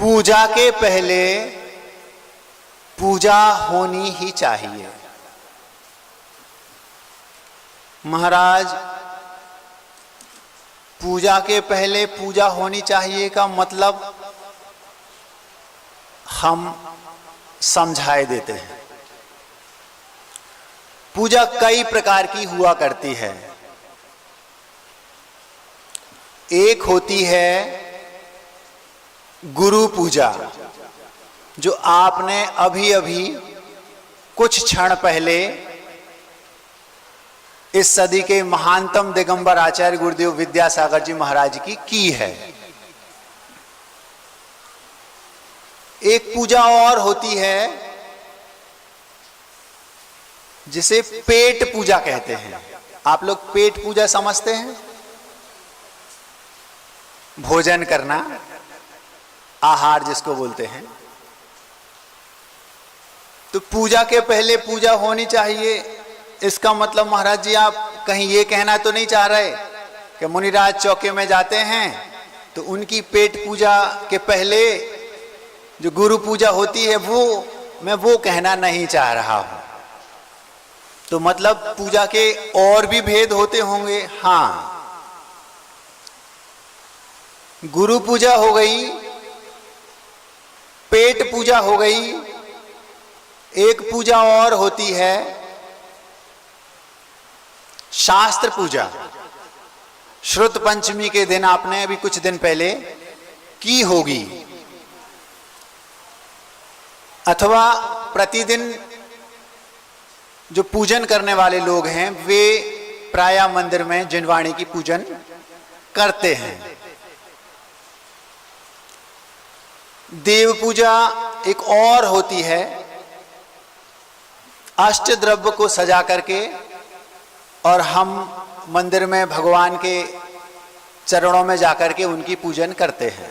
पूजा के पहले पूजा होनी ही चाहिए। महाराज, पूजा के पहले पूजा होनी चाहिए का मतलब हम समझाए देते हैं। पूजा कई प्रकार की हुआ करती है। एक होती है गुरु पूजा, जो आपने अभी अभी कुछ क्षण पहले इस सदी के महानतम दिगंबर आचार्य गुरुदेव विद्यासागर जी महाराज की है। एक पूजा और होती है जिसे पेट पूजा कहते हैं। आप लोग पेट पूजा समझते हैं? भोजन करना, आहार जिसको बोलते हैं। तो पूजा के पहले पूजा होनी चाहिए, इसका मतलब महाराज जी आप कहीं ये कहना तो नहीं चाह रहे कि मुनिराज चौके में जाते हैं तो उनकी पेट पूजा के पहले जो गुरु पूजा होती है मैं वो कहना नहीं चाह रहा हूं। तो मतलब पूजा के और भी भेद होते होंगे। हाँ, गुरु पूजा हो गई, पेट पूजा हो गई। एक पूजा और होती है शास्त्र पूजा। श्रुत पंचमी के दिन आपने अभी कुछ दिन पहले की होगी, अथवा प्रतिदिन जो पूजन करने वाले लोग हैं वे प्रायः मंदिर में जिनवाणी की पूजन करते हैं। देव पूजा एक और होती है, अष्ट द्रव्य को सजा करके और हम मंदिर में भगवान के चरणों में जाकर के उनकी पूजन करते हैं।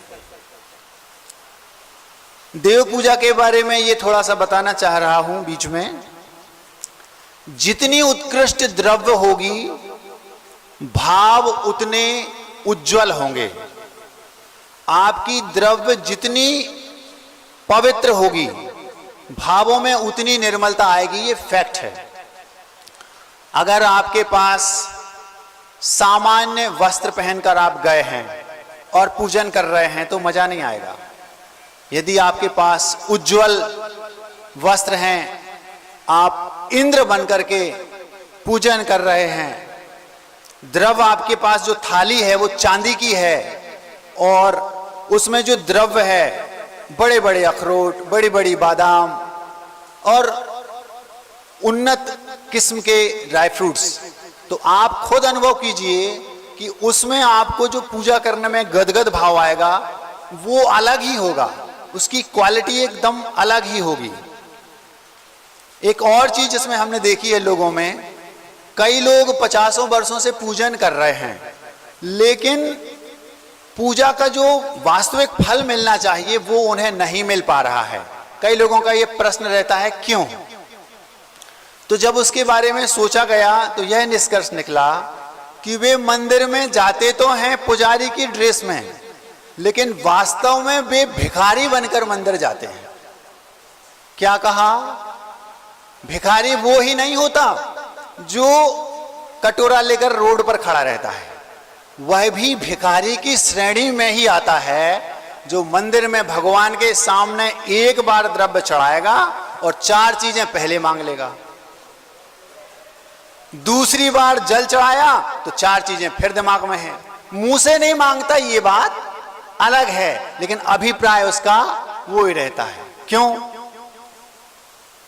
देव पूजा के बारे में ये थोड़ा सा बताना चाह रहा हूं बीच में। जितनी उत्कृष्ट द्रव्य होगी, भाव उतने उज्जवल होंगे। आपकी द्रव्य जितनी पवित्र होगी, भावों में उतनी निर्मलता आएगी। ये फैक्ट है। अगर आपके पास सामान्य वस्त्र पहनकर आप गए हैं और पूजन कर रहे हैं तो मजा नहीं आएगा। यदि आपके पास उज्जवल वस्त्र हैं, आप इंद्र बनकर के पूजन कर रहे हैं, द्रव्य आपके पास जो थाली है वो चांदी की है और उसमें जो द्रव्य है बड़े बड़े अखरोट, बड़ी बड़ी बादाम और उन्नत किस्म के ड्राई फ्रूट्स, तो आप खुद अनुभव कीजिए कि उसमें आपको जो पूजा करने में गदगद भाव आएगा वो अलग ही होगा। उसकी क्वालिटी एकदम अलग ही होगी। एक और चीज जिसमें हमने देखी है लोगों में, कई लोग 50 वर्षों से पूजन कर रहे हैं, लेकिन पूजा का जो वास्तविक फल मिलना चाहिए वो उन्हें नहीं मिल पा रहा है। कई लोगों का ये प्रश्न रहता है क्यों? तो जब उसके बारे में सोचा गया तो यह निष्कर्ष निकला कि वे मंदिर में जाते तो हैं पुजारी की ड्रेस में, लेकिन वास्तव में वे भिखारी बनकर मंदिर जाते हैं। क्या कहा? भिखारी वो ही नहीं होता जो कटोरा लेकर रोड पर खड़ा रहता है, वह भी भिखारी की श्रेणी में ही आता है जो मंदिर में भगवान के सामने एक बार द्रव्य चढ़ाएगा और 4 चीजें पहले मांग लेगा। दूसरी बार जल चढ़ाया तो 4 चीजें फिर दिमाग में है। मुंह से नहीं मांगता, ये बात अलग है, लेकिन अभिप्राय उसका वो ही रहता है। क्यों?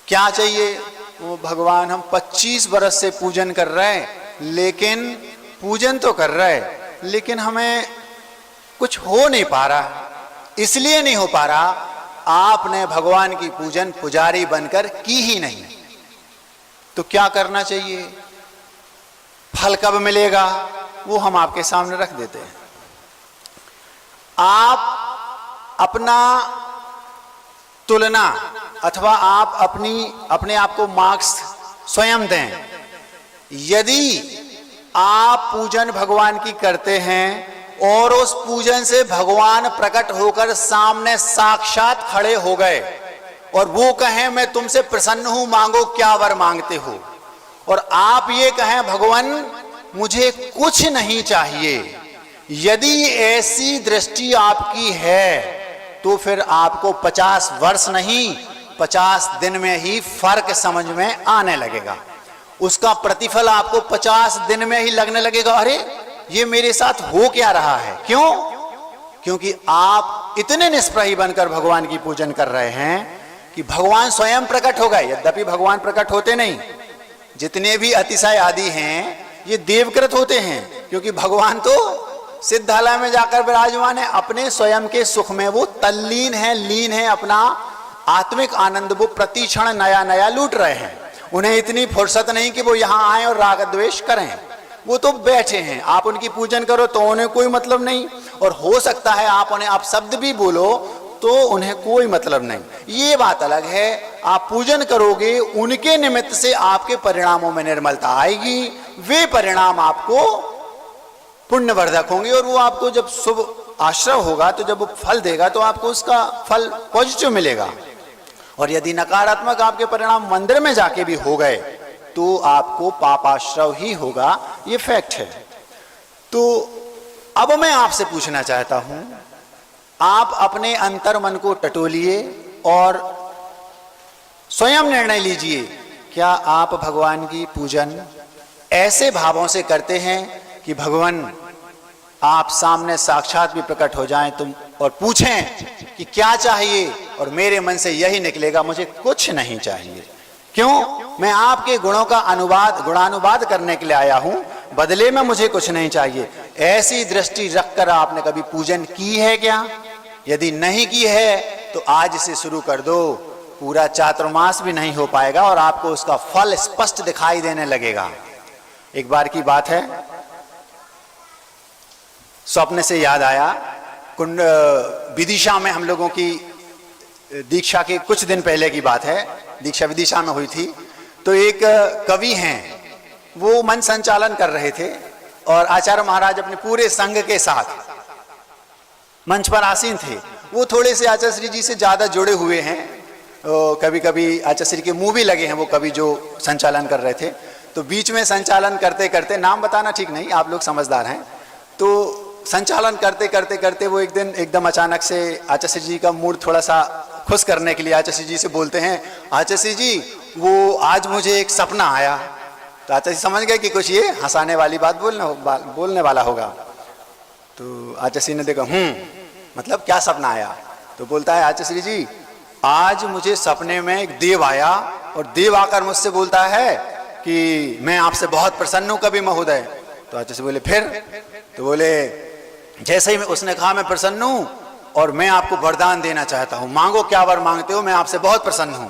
क्या चाहिए? वो भगवान हम 25 बरस से पूजन कर रहे हैं, लेकिन पूजन तो कर रहे हैं लेकिन हमें कुछ हो नहीं पा रहा। इसलिए नहीं हो पा रहा, आपने भगवान की पूजन पुजारी बनकर की ही नहीं। तो क्या करना चाहिए? फल कब मिलेगा वो हम आपके सामने रख देते हैं। आप अपना तुलना अथवा आप अपने आप को मार्क्स स्वयं दें। यदि आप पूजन भगवान की करते हैं और उस पूजन से भगवान प्रकट होकर सामने साक्षात खड़े हो गए और वो कहें मैं तुमसे प्रसन्न हूं, मांगो क्या वर मांगते हो, और आप ये कहें भगवान मुझे कुछ नहीं चाहिए, यदि ऐसी दृष्टि आपकी है तो फिर आपको 50 वर्ष नहीं 50 दिन में ही फर्क समझ में आने लगेगा। उसका प्रतिफल आपको 50 दिन में ही लगने लगेगा, अरे ये मेरे साथ हो क्या रहा है। क्यों? क्योंकि आप इतने निष्प्रही बनकर भगवान की पूजन कर रहे हैं कि भगवान स्वयं प्रकट हो गए। यद्यपि भगवान प्रकट होते नहीं, जितने भी अतिशय आदि हैं ये देवकृत होते हैं, क्योंकि भगवान तो सिद्धालय में जाकर विराजमान है, अपने स्वयं के सुख में वो तल्लीन है, लीन है, अपना आत्मिक आनंद वो प्रति क्षण नया नया लूट रहे हैं। उन्हें इतनी फुर्सत नहीं कि वो यहां आए और राग द्वेष करें, वो तो बैठे हैं। आप उनकी पूजन करो तो उन्हें कोई मतलब नहीं, और हो सकता है आप उन्हें आप शब्द भी बोलो तो उन्हें कोई मतलब नहीं, ये बात अलग है। आप पूजन करोगे उनके निमित्त से आपके परिणामों में निर्मलता आएगी, वे परिणाम आपको पुण्यवर्धक होंगे, और वो आपको जब शुभ आश्रय होगा तो जब वो फल देगा तो आपको उसका फल पॉजिटिव मिलेगा। और यदि नकारात्मक आपके परिणाम मंदिर में जाके भी हो गए तो आपको पापाश्रय ही होगा, ये फैक्ट है। तो अब मैं आपसे पूछना चाहता हूं, आप अपने अंतर मन को टटोलिए और स्वयं निर्णय लीजिए, क्या आप भगवान की पूजन ऐसे भावों से करते हैं कि भगवान आप सामने साक्षात भी प्रकट हो जाएं तुम और पूछें कि क्या चाहिए, और मेरे मन से यही निकलेगा मुझे कुछ नहीं चाहिए। क्यों? मैं आपके गुणों का गुणानुवाद करने के लिए आया हूं, बदले में मुझे कुछ नहीं चाहिए। ऐसी दृष्टि रखकर आपने कभी पूजन की है क्या? यदि नहीं की है तो आज से शुरू कर दो, पूरा चातुर्मास भी नहीं हो पाएगा और आपको उसका फल स्पष्ट दिखाई देने लगेगा। एक बार की बात है, स्वप्न से याद आया, कुंड विदिशा में हम लोगों की दीक्षा के कुछ दिन पहले की बात है, दीक्षा विदिशा में हुई थी। तो एक कवि हैं, वो मन संचालन कर रहे थे और आचार्य महाराज अपने पूरे संघ के साथ मंच पर आसीन थे। वो थोड़े से आचार्य श्री जी से ज्यादा जुड़े हुए हैं, कभी कभी आचार्य श्री के मुंह भी लगे हैं वो कवि जो संचालन कर रहे थे। तो बीच में संचालन करते करते, नाम बताना ठीक नहीं, आप लोग समझदार हैं, तो संचालन करते करते करते वो एक दिन एकदम अचानक से आचार्य श्री जी का मूड थोड़ा सा खुश करने के लिए आचार्य श्री जी से बोलते हैं, आचार्य श्री जी वो आज मुझे एक सपना आया। तो आचार्य जी समझ गए कि कुछ ये हंसाने वाली बात बोलने वाला होगा। तो आचार्य श्री ने देखा, मतलब क्या सपना आया? तो बोलता है, आचार्य श्री जी आज मुझे सपने में एक देव आया और देव आकर मुझसे बोलता है कि मैं आपसे बहुत प्रसन्न हूं कवि महोदय। तो आचार्य श्री बोले फिर? तो बोले जैसे ही उसने कहा मैं प्रसन्न हूं और मैं आपको वरदान देना चाहता हूं, मांगो क्या वर मांगते हो, मैं आपसे बहुत प्रसन्न हूं।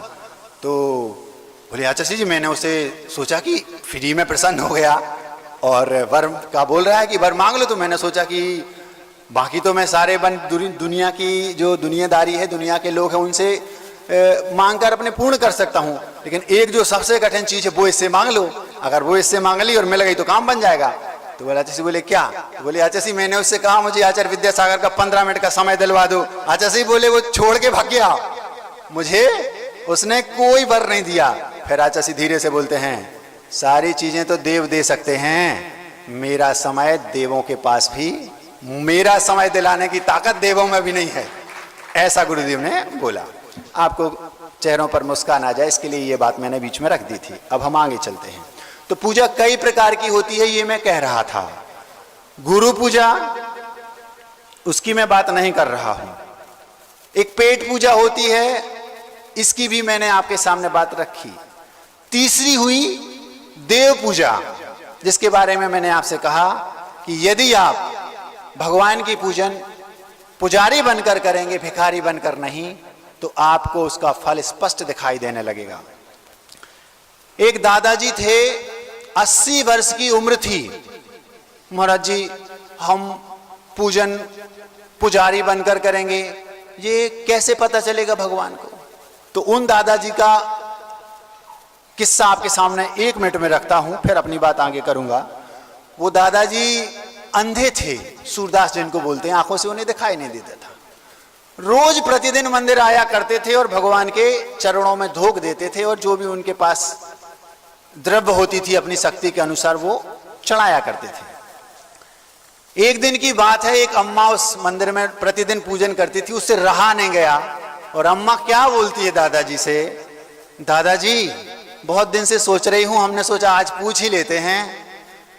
तो बोले आचार्य श्री जी मैंने उसे सोचा कि फ्री में प्रसन्न हो गया और वर का बोल रहा है कि वर मांग लो, तो मैंने सोचा कि बाकी तो मैं सारे दुनिया की जो दुनियादारी है, दुनिया के लोग हैं, उनसे मांग कर अपने पूर्ण कर सकता हूं, लेकिन एक जो सबसे कठिन चीज है वो इससे मांग लो, अगर वो इससे मांग ली और मिल गई तो काम बन जाएगा। तो बोले आचार्य बोले क्या? तो बोले आचार्य जी मैंने उससे कहा मुझे आचार्य विद्यासागर का 15 मिनट का समय दिलवा दो। आचार्य जी बोले वो छोड़ के भाग गया, मुझे उसने कोई वर नहीं दिया। फिर आचार्य जी धीरे से बोलते हैं, सारी चीजें तो देव दे सकते हैं, मेरा समय देवों के पास भी, मेरा समय दिलाने की ताकत देवों में भी नहीं है, ऐसा गुरुदेव ने बोला। आपको चेहरों पर मुस्कान आ जाए इसके लिए ये बात मैंने बीच में रख दी थी। अब हम आगे चलते हैं। तो पूजा कई प्रकार की होती है, ये मैं कह रहा था। गुरु पूजा उसकी मैं बात नहीं कर रहा हूं। एक पेट पूजा होती है, इसकी भी मैंने आपके सामने बात रखी। तीसरी हुई देव पूजा, जिसके बारे में मैंने आपसे कहा कि यदि आप भगवान की पूजन पुजारी बनकर करेंगे, भिखारी बनकर नहीं, तो आपको उसका फल स्पष्ट दिखाई देने लगेगा। एक दादाजी थे, 80 वर्ष की उम्र थी। महाराज जी हम पूजन पुजारी बनकर करेंगे, ये कैसे पता चलेगा भगवान को? तो उन दादाजी का किस्सा आपके सामने 1 मिनट में रखता हूं, फिर अपनी बात आगे करूंगा। वो दादाजी अंधे थे, सूरदास जिनको बोलते हैं, आंखों से उन्हें दिखाई नहीं देता था। रोज प्रतिदिन मंदिर आया करते थे और भगवान के चरणों में धोख देते थे और जो भी उनके पास द्रव्य होती थी अपनी शक्ति के अनुसार वो चढ़ाया करते थे। एक दिन की बात है, एक अम्मा उस मंदिर में प्रतिदिन पूजन करती थी, उससे रहा नहीं गया और अम्मा क्या बोलती है दादाजी से, दादाजी बहुत दिन से सोच रही हूं, हमने सोचा आज पूछ ही लेते हैं,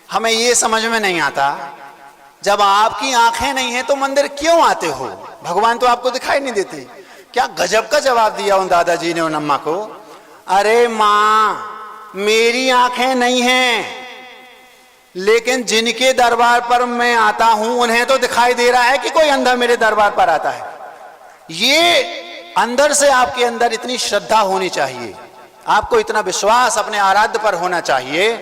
हमें ये समझ में नहीं आता, जब आपकी आंखें नहीं है तो मंदिर क्यों आते हो, भगवान तो आपको दिखाई नहीं देते। क्या गजब का जवाब दिया उन दादाजी ने उन अम्मा को, अरे मां मेरी आंखें नहीं हैं लेकिन जिनके दरबार पर मैं आता हूं उन्हें तो दिखाई दे रहा है कि कोई अंधा मेरे दरबार पर आता है। ये अंदर से आपके अंदर इतनी श्रद्धा होनी चाहिए, आपको इतना विश्वास अपने आराध्य पर होना चाहिए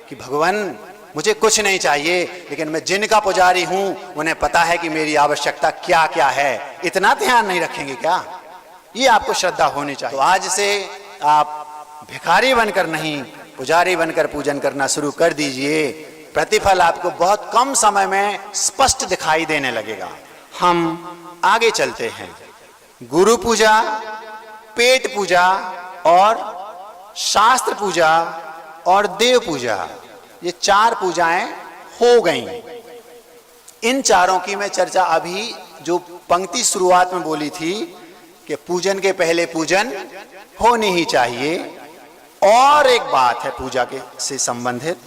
कि भगवान मुझे कुछ नहीं चाहिए लेकिन मैं जिनका पुजारी हूं उन्हें पता है कि मेरी आवश्यकता क्या क्या है। इतना ध्यान नहीं रखेंगे क्या? ये आपको श्रद्धा होनी चाहिए। तो आज से आप भिखारी बनकर नहीं, पुजारी बनकर पूजन करना शुरू कर दीजिए, प्रतिफल आपको बहुत कम समय में स्पष्ट दिखाई देने लगेगा। हम आगे चलते हैं। गुरु पूजा, पेट पूजा और शास्त्र पूजा और देव पूजा, ये चार पूजाएं हो गई। इन चारों की मैं चर्चा अभी जो पंक्ति शुरुआत में बोली थी कि पूजन के पहले पूजन होनी ही चाहिए। और एक बात है पूजा के से संबंधित,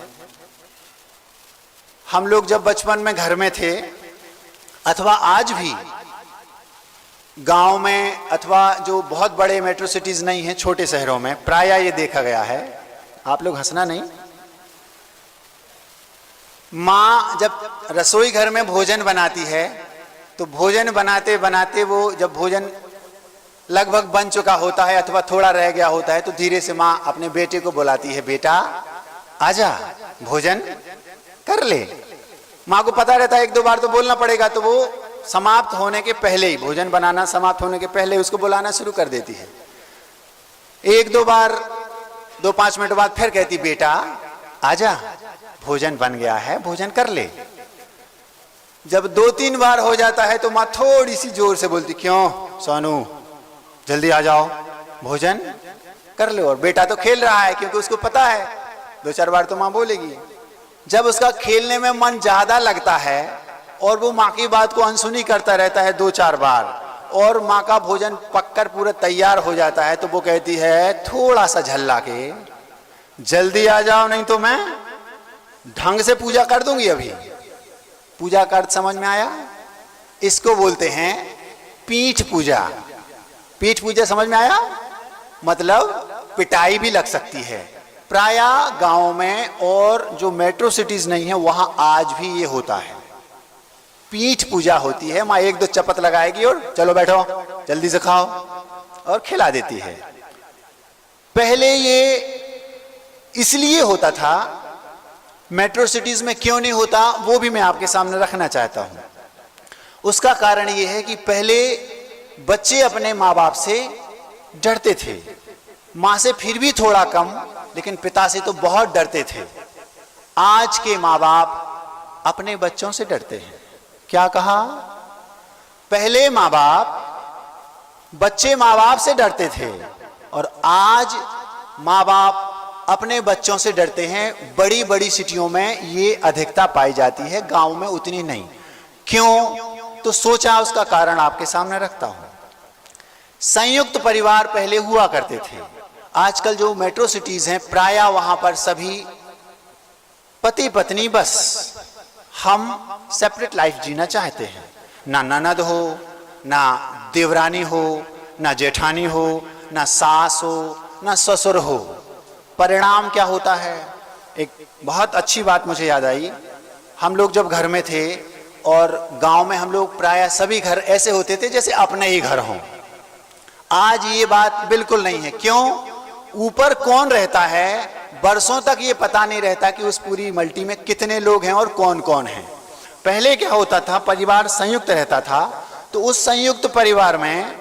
हम लोग जब बचपन में घर में थे अथवा आज भी गांव में अथवा जो बहुत बड़े मेट्रो सिटीज नहीं है, छोटे शहरों में प्रायः ये देखा गया है, आप लोग हंसना नहीं, माँ जब रसोई घर में भोजन बनाती है तो भोजन बनाते बनाते वो जब भोजन लगभग बन चुका होता है अथवा थोड़ा रह गया होता है तो धीरे से माँ अपने बेटे को बुलाती है, बेटा आजा भोजन कर ले। माँ को पता रहता है एक दो बार तो बोलना पड़ेगा, तो वो समाप्त होने के पहले ही, भोजन बनाना समाप्त होने के पहले उसको बुलाना शुरू कर देती है। एक दो बार 2-5 मिनट बाद फिर कहती, बेटा आजा भोजन बन गया है, भोजन कर ले। जब 2-3 बार हो जाता है तो माँ थोड़ी सी जोर से बोलती, क्यों सोनू जल्दी आ जाओ भोजन कर लो। और बेटा तो खेल रहा है क्योंकि उसको पता है 2-4 बार तो माँ बोलेगी। जब उसका खेलने में मन ज्यादा लगता है और वो माँ की बात को अनसुनी करता रहता है 2-4 बार और माँ का भोजन पककर पूरा तैयार हो जाता है तो वो कहती है थोड़ा सा झल्ला के, जल्दी आ जाओ नहीं तो मैं ढंग से पूजा कर दूंगी। अभी पूजा का अर्थ समझ में आया? इसको बोलते हैं पीठ पूजा। पीठ पूजा समझ में आया? मतलब पिटाई भी लग सकती है। प्रायः गांव में और जो मेट्रो सिटीज नहीं है वहां आज भी ये होता है, पीठ पूजा होती है। माँ 1-2 चपत लगाएगी और चलो बैठो जल्दी से खाओ और खिला देती है। पहले ये इसलिए होता था, मेट्रो सिटीज में क्यों नहीं होता वो भी मैं आपके सामने रखना चाहता हूं। उसका कारण ये है कि पहले बच्चे अपने माँ बाप से डरते थे, माँ से फिर भी थोड़ा कम, लेकिन पिता से तो बहुत डरते थे। आज के माँ बाप अपने बच्चों से डरते हैं। क्या कहा? पहले माँ बाप, बच्चे माँ बाप से डरते थे और आज माँ बाप अपने बच्चों से डरते हैं। बड़ी बड़ी सिटियों में ये अधिकता पाई जाती है, गांव में उतनी नहीं। क्यों? तो सोचा उसका कारण आपके सामने रखता हूं। संयुक्त परिवार पहले हुआ करते थे, आजकल जो मेट्रो सिटीज हैं प्रायः वहां पर सभी पति पत्नी बस, हम सेपरेट लाइफ जीना चाहते हैं। ना ननद हो, ना देवरानी हो, ना जेठानी हो, ना सास हो, ना ससुर हो। परिणाम क्या होता है? एक बहुत अच्छी बात मुझे याद आई, हम लोग जब घर में थे और गांव में हम लोग प्रायः सभी घर ऐसे होते थे जैसे अपने ही घर हों। आज ये बात बिल्कुल नहीं है। क्यों? ऊपर कौन रहता है बरसों तक ये पता नहीं रहता कि उस पूरी मल्टी में कितने लोग हैं और कौन कौन है। पहले क्या होता था, परिवार संयुक्त रहता था, तो उस संयुक्त परिवार में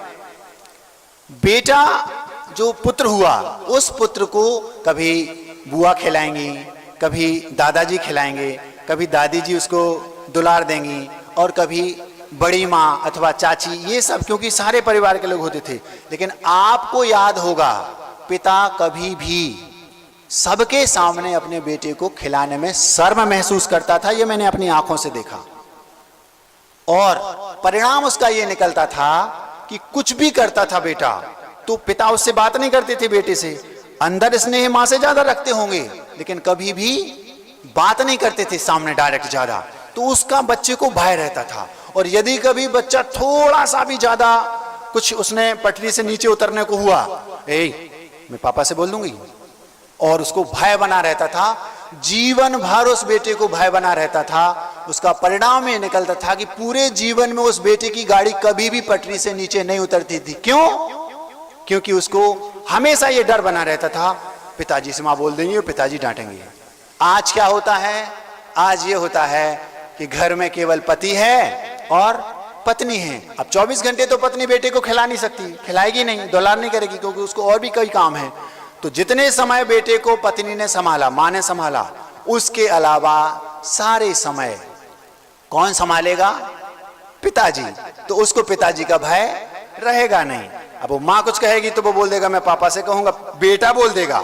बेटा जो पुत्र हुआ उस पुत्र को कभी बुआ खिलाएंगी, कभी दादाजी खिलाएंगे, कभी दादी जी उसको दुलार देंगी, और कभी बड़ी माँ अथवा चाची, ये सब, क्योंकि सारे परिवार के लोग होते थे। लेकिन आपको याद होगा, पिता कभी भी सबके सामने अपने बेटे को खिलाने में शर्म महसूस करता था। ये मैंने अपनी आंखों से देखा, और परिणाम उसका ये निकलता था कि कुछ भी करता था बेटा तो पिता उससे बात नहीं करते थे बेटे से। अंदर स्नेह मां से ज्यादा रखते होंगे, लेकिन कभी भी बात नहीं करते थे सामने डायरेक्ट ज्यादा। तो उसका बच्चे को भय रहता था, और यदि कभी बच्चा थोड़ा सा भी ज्यादा कुछ उसने पटरी से नीचे उतरने को हुआ, मैं पापा से बोल दूंगी, और उसको भय बना रहता था। जीवन भर उस बेटे को भय बना रहता था। उसका परिणाम ये निकलता था कि पूरे जीवन में उस बेटे की गाड़ी कभी भी पटरी से नीचे नहीं उतरती थी। क्यों? क्योंकि उसको हमेशा ये डर बना रहता था, पिताजी से मां बोल देंगे और पिताजी डांटेंगे। आज क्या होता है? आज ये होता है कि घर में केवल पति है और पत्नी है। अब 24 घंटे तो पत्नी बेटे को खिला नहीं सकती, खिलाएगी नहीं, दुलार नहीं करेगी, क्योंकि उसको और भी कई काम है। तो जितने समय बेटे को पत्नी ने संभाला, मां ने संभाला, उसके अलावा सारे समय कौन संभालेगा? पिताजी। तो उसको पिताजी का भय रहेगा नहीं। अब वो मां कुछ कहेगी तो वो बोल देगा मैं पापा से कहूंगा, बेटा बोल देगा,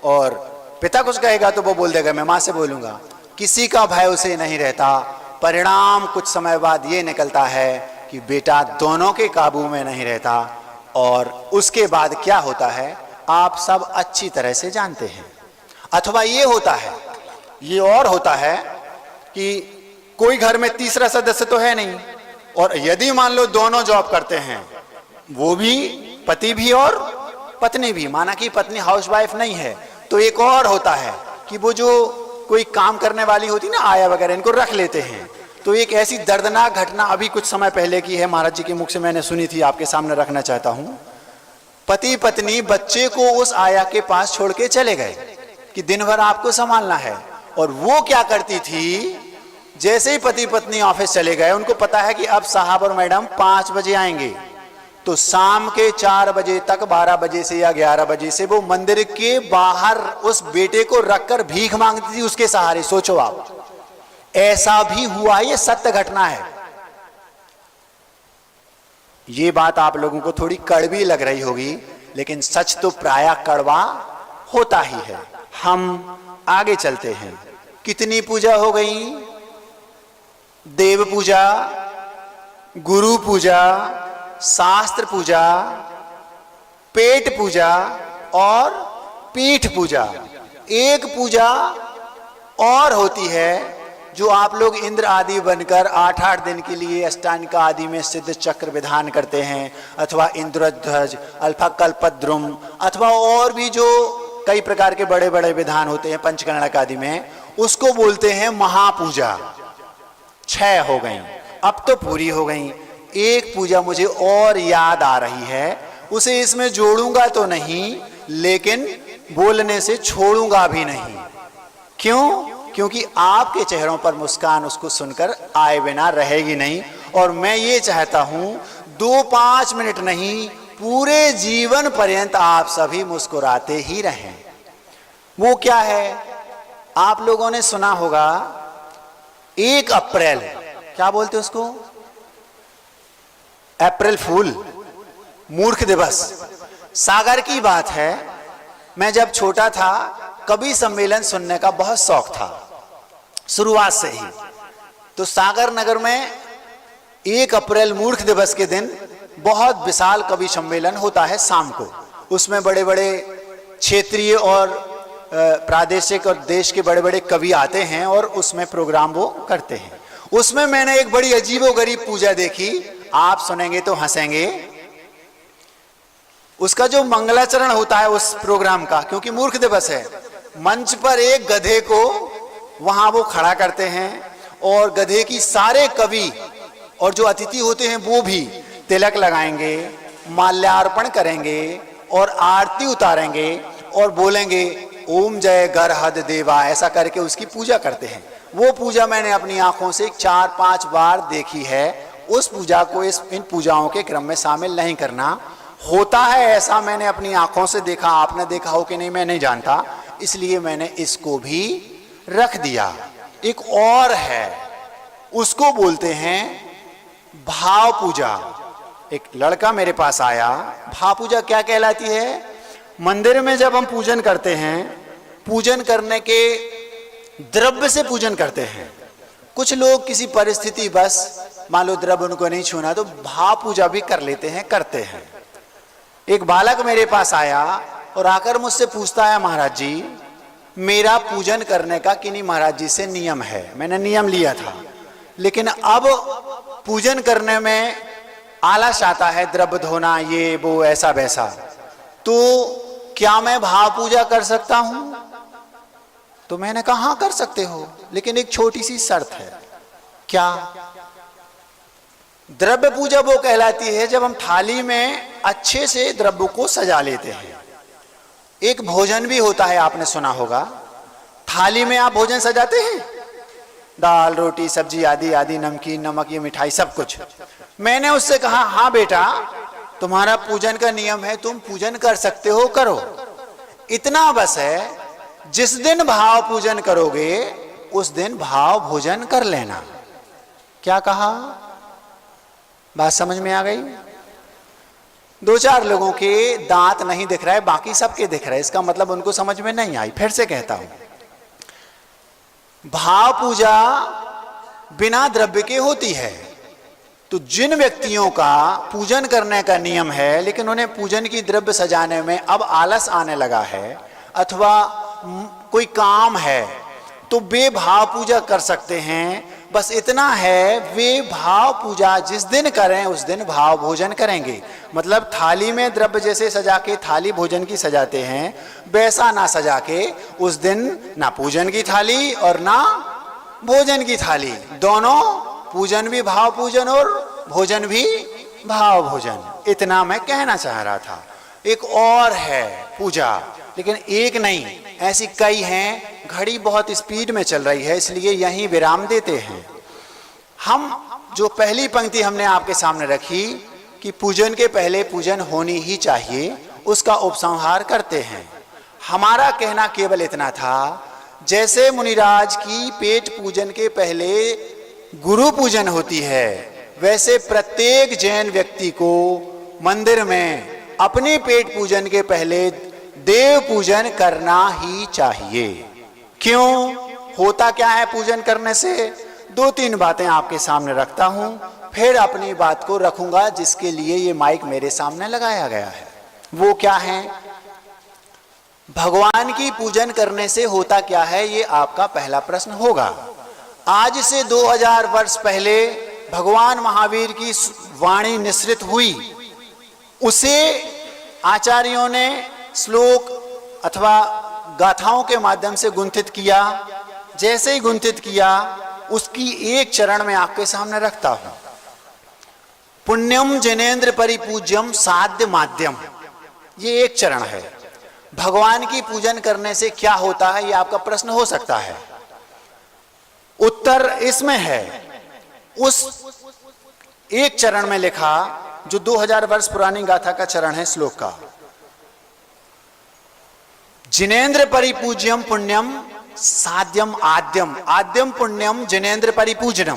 और पिता कुछ कहेगा तो वो बोल देगा मैं मां से बोलूंगा। किसी का भय उसे नहीं रहता। परिणाम कुछ समय बाद ये निकलता है कि बेटा दोनों के काबू में नहीं रहता, और उसके बाद क्या होता है आप सब अच्छी तरह से जानते हैं। अथवा ये होता है, ये और होता है कि कोई घर में तीसरा सदस्य तो है नहीं, और यदि मान लो दोनों जॉब करते हैं, वो भी, पति भी और पत्नी भी, माना कि पत्नी हाउसवाइफ नहीं है, तो एक और होता है कि वो जो कोई काम करने वाली होती ना, आया वगैरह, इनको रख लेते हैं। तो एक ऐसी दर्दनाक घटना अभी कुछ समय पहले की है, महाराज जी के मुख से मैंने सुनी थी, आपके सामने रखना चाहता हूं। पति पत्नी बच्चे को उस आया के पास छोड़ के चले गए कि दिन भर आपको संभालना है। और वो क्या करती थी, जैसे ही पति पत्नी ऑफिस चले गए, उनको पता है कि अब साहब और मैडम 5 बजे आएंगे, तो शाम के 4 बजे तक, 12 बजे से या 11 बजे से वो मंदिर के बाहर उस बेटे को रखकर भीख मांगती थी उसके सहारे। सोचो आप, ऐसा भी हुआ, ये सत्य घटना है। ये बात आप लोगों को थोड़ी कड़वी लग रही होगी, लेकिन सच तो प्रायः कड़वा होता ही है। हम आगे चलते हैं। कितनी पूजा हो गई? देव पूजा, गुरु पूजा, शास्त्र पूजा, पेट पूजा और पीठ पूजा। एक पूजा और होती है जो आप लोग इंद्र आदि बनकर 8-8 दिन के लिए अष्टांगिका आदि में सिद्ध चक्र विधान करते हैं, अथवा इंद्रध्वज, अल्फा कल्पद्रुम, अथवा और भी जो कई प्रकार के बड़े बड़े विधान होते हैं पंचकर्णक आदि में, उसको बोलते हैं महापूजा। 6 हो गई, अब तो पूरी हो गई। एक पूजा मुझे और याद आ रही है, उसे इसमें जोड़ूंगा तो नहीं, लेकिन बोलने से छोड़ूंगा भी नहीं। क्यों? क्योंकि आपके चेहरों पर मुस्कान उसको सुनकर आए बिना रहेगी नहीं। और मैं ये चाहता हूं 2-5 मिनट नहीं, पूरे जीवन पर्यंत आप सभी मुस्कुराते ही रहें। वो क्या है? आप लोगों ने सुना होगा 1 अप्रैल, क्या बोलते उसको? अप्रैल फूल, मूर्ख दिवस। सागर की बात है, मैं जब छोटा था कवि सम्मेलन सुनने का बहुत शौक था शुरुआत से ही। तो सागर नगर में 1 अप्रैल मूर्ख दिवस के दिन बहुत विशाल कवि सम्मेलन होता है शाम को। उसमें बड़े बड़े क्षेत्रीय और प्रादेशिक और देश के बड़े बड़े कवि आते हैं और उसमें प्रोग्राम वो करते हैं। उसमें मैंने एक बड़ी अजीबोगरीब पूजा देखी, आप सुनेंगे तो हंसेंगे। उसका जो मंगलाचरण होता है उस प्रोग्राम का, क्योंकि मूर्ख दिवस है, मंच पर एक गधे को वहां वो खड़ा करते हैं और गधे की सारे कवि और जो अतिथि होते हैं वो भी तिलक लगाएंगे, माल्यार्पण करेंगे और आरती उतारेंगे और बोलेंगे ओम जय गरहद देवा, ऐसा करके उसकी पूजा करते हैं। वो पूजा मैंने अपनी आंखों से 4-5 बार देखी है। उस पूजा को इन पूजाओं के क्रम में शामिल नहीं करना। होता है ऐसा, मैंने अपनी आंखों से देखा, आपने देखा हो कि नहीं मैं नहीं जानता, इसलिए मैंने इसको भी रख दिया। एक और है उसको बोलते हैं भाव पूजा। एक लड़का मेरे पास आया, भाव पूजा क्या कहलाती है? मंदिर में जब हम पूजन करते हैं, पूजन करने के द्रव्य से पूजन करते हैं। कुछ लोग किसी परिस्थिति बस मान लो द्रव्य उनको नहीं छूना तो भाव पूजा भी कर लेते हैं, करते हैं। एक बालक मेरे पास आया और आकर मुझसे पूछता है, महाराज जी मेरा पूजन करने का किन्हीं महाराज जी से नियम है। मैंने नियम लिया था, लेकिन अब पूजन करने में आलस आता है, द्रव्य धोना ये वो ऐसा वैसा, तो क्या मैं भाव पूजा कर सकता हूं? तो मैंने कहा हाँ कर सकते हो, लेकिन एक छोटी सी शर्त है। क्या? द्रव्य पूजा वो कहलाती है जब हम थाली में अच्छे से द्रव्य को सजा लेते हैं। एक भोजन भी होता है, आपने सुना होगा, थाली में आप भोजन सजाते हैं, दाल रोटी सब्जी आदि आदि, नमकीन नमक ये मिठाई सब कुछ। मैंने उससे कहा हाँ बेटा तुम्हारा पूजन का नियम है, तुम पूजन कर सकते हो, करो। इतना बस है, जिस दिन भाव पूजन करोगे उस दिन भाव भोजन कर लेना। क्या कहा? बात समझ में आ गई? दो चार लोगों के दांत नहीं दिख रहा है, बाकी सबके दिख रहा है, इसका मतलब उनको समझ में नहीं आई। फिर से कहता हूं, भाव पूजा बिना द्रव्य के होती है। तो जिन व्यक्तियों का पूजन करने का नियम है लेकिन उन्हें पूजन की द्रव्य सजाने में अब आलस आने लगा है अथवा कोई काम है, तो वे भाव पूजा कर सकते हैं। बस इतना है, वे भाव पूजा जिस दिन करें उस दिन भाव भोजन करेंगे। मतलब थाली में द्रव्य जैसे सजा के थाली भोजन की सजाते हैं, वैसा ना सजा के उस दिन ना पूजन की थाली और ना भोजन की थाली, दोनों पूजन भी भाव पूजन और भोजन भी भाव भोजन। इतना मैं कहना चाह रहा था। एक और है पूजा, लेकिन एक नहीं, ऐसी कई हैं। घड़ी बहुत स्पीड में चल रही है, इसलिए यहीं विराम देते हैं। हम जो पहली पंक्ति हमने आपके सामने रखी कि पूजन के पहले पूजन होनी ही चाहिए, उसका उपसंहार करते हैं। हमारा कहना केवल इतना था, जैसे मुनिराज की पेट पूजन के पहले गुरु पूजन होती है, वैसे प्रत्येक जैन व्यक्ति को मंदिर में अपने पेट पूजन के पहले देव पूजन करना ही चाहिए। क्यों? होता क्या है पूजन करने से? दो तीन बातें आपके सामने रखता हूं, फिर अपनी बात को रखूंगा जिसके लिए ये माइक मेरे सामने लगाया गया है। वो क्या है? भगवान की पूजन करने से होता क्या है, ये आपका पहला प्रश्न होगा। आज से 2000 वर्ष पहले भगवान महावीर की वाणी निसृत हुई, उसे आचार्यों ने श्लोक अथवा गाथाओं के माध्यम से गुंथित किया। जैसे ही गुंथित किया, उसकी एक चरण में आपके सामने रखता हूं। पुण्यम जनेन्द्र परिपूज्यम साध्य माध्यम, ये एक चरण है। भगवान की पूजन करने से क्या होता है, ये आपका प्रश्न हो सकता है। उत्तर इसमें है, उस एक चरण में लिखा जो 2000 वर्ष पुरानी गाथा का चरण है श्लोक का, जिनेन्द्र परिपूज्यम पुण्यम साध्यम आद्यम, आद्यम पुण्यम जिनेन्द्र परिपूजनम।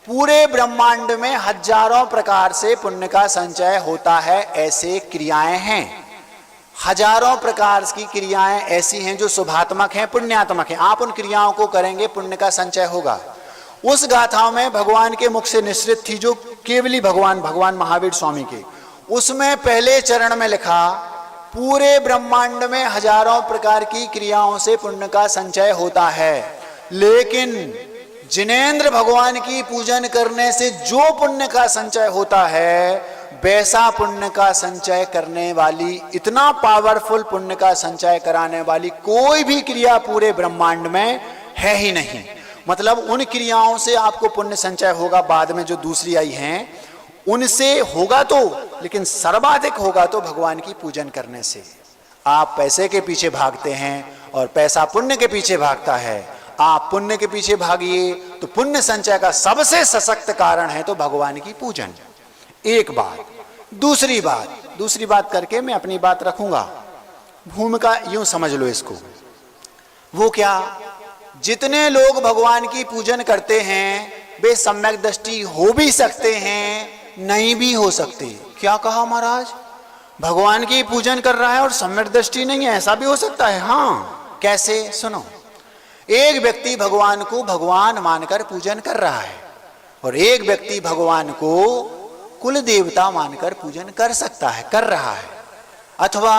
पूरे ब्रह्मांड में हजारों प्रकार से पुण्य का संचय होता है, ऐसे क्रियाएं हैं। हजारों प्रकार की क्रियाएं ऐसी हैं जो शुभात्मक हैं, पुण्यात्मक हैं। आप उन क्रियाओं को करेंगे, पुण्य का संचय होगा। उस गाथाओं में भगवान के मुख से निश्रित थी, जो केवली भगवान महावीर स्वामी के, उसमें पहले चरण में लिखा पूरे ब्रह्मांड में हजारों प्रकार की क्रियाओं से पुण्य का संचय होता है, लेकिन जिनेन्द्र भगवान की पूजन करने से जो पुण्य का संचय होता है, वैसा पुण्य का संचय करने वाली, इतना पावरफुल पुण्य का संचय कराने वाली कोई भी क्रिया पूरे ब्रह्मांड में है ही नहीं। मतलब उन क्रियाओं से आपको पुण्य संचय होगा, बाद में जो दूसरी आई हैं उनसे होगा तो, लेकिन सर्वाधिक होगा तो भगवान की पूजन करने से। आप पैसे के पीछे भागते हैं और पैसा पुण्य के पीछे भागता है। आप पुण्य के पीछे भागिए तो पुण्य संचय का सबसे सशक्त कारण है तो भगवान की पूजन। एक बात। दूसरी बात करके मैं अपनी बात रखूंगा। भूमिका यूं समझ लो इसको। वो क्या? जितने लोग भगवान की पूजन करते हैं वे सम्यक दृष्टि हो भी सकते हैं, नहीं भी हो सकते। क्या कहा महाराज? भगवान की पूजन कर रहा है और सम्यक दृष्टि नहीं है, ऐसा भी हो सकता है? हाँ। कैसे? सुनो। एक व्यक्ति भगवान को भगवान मानकर पूजन कर रहा है और एक व्यक्ति भगवान को कुल देवता मानकर पूजन कर सकता है, कर रहा है, अथवा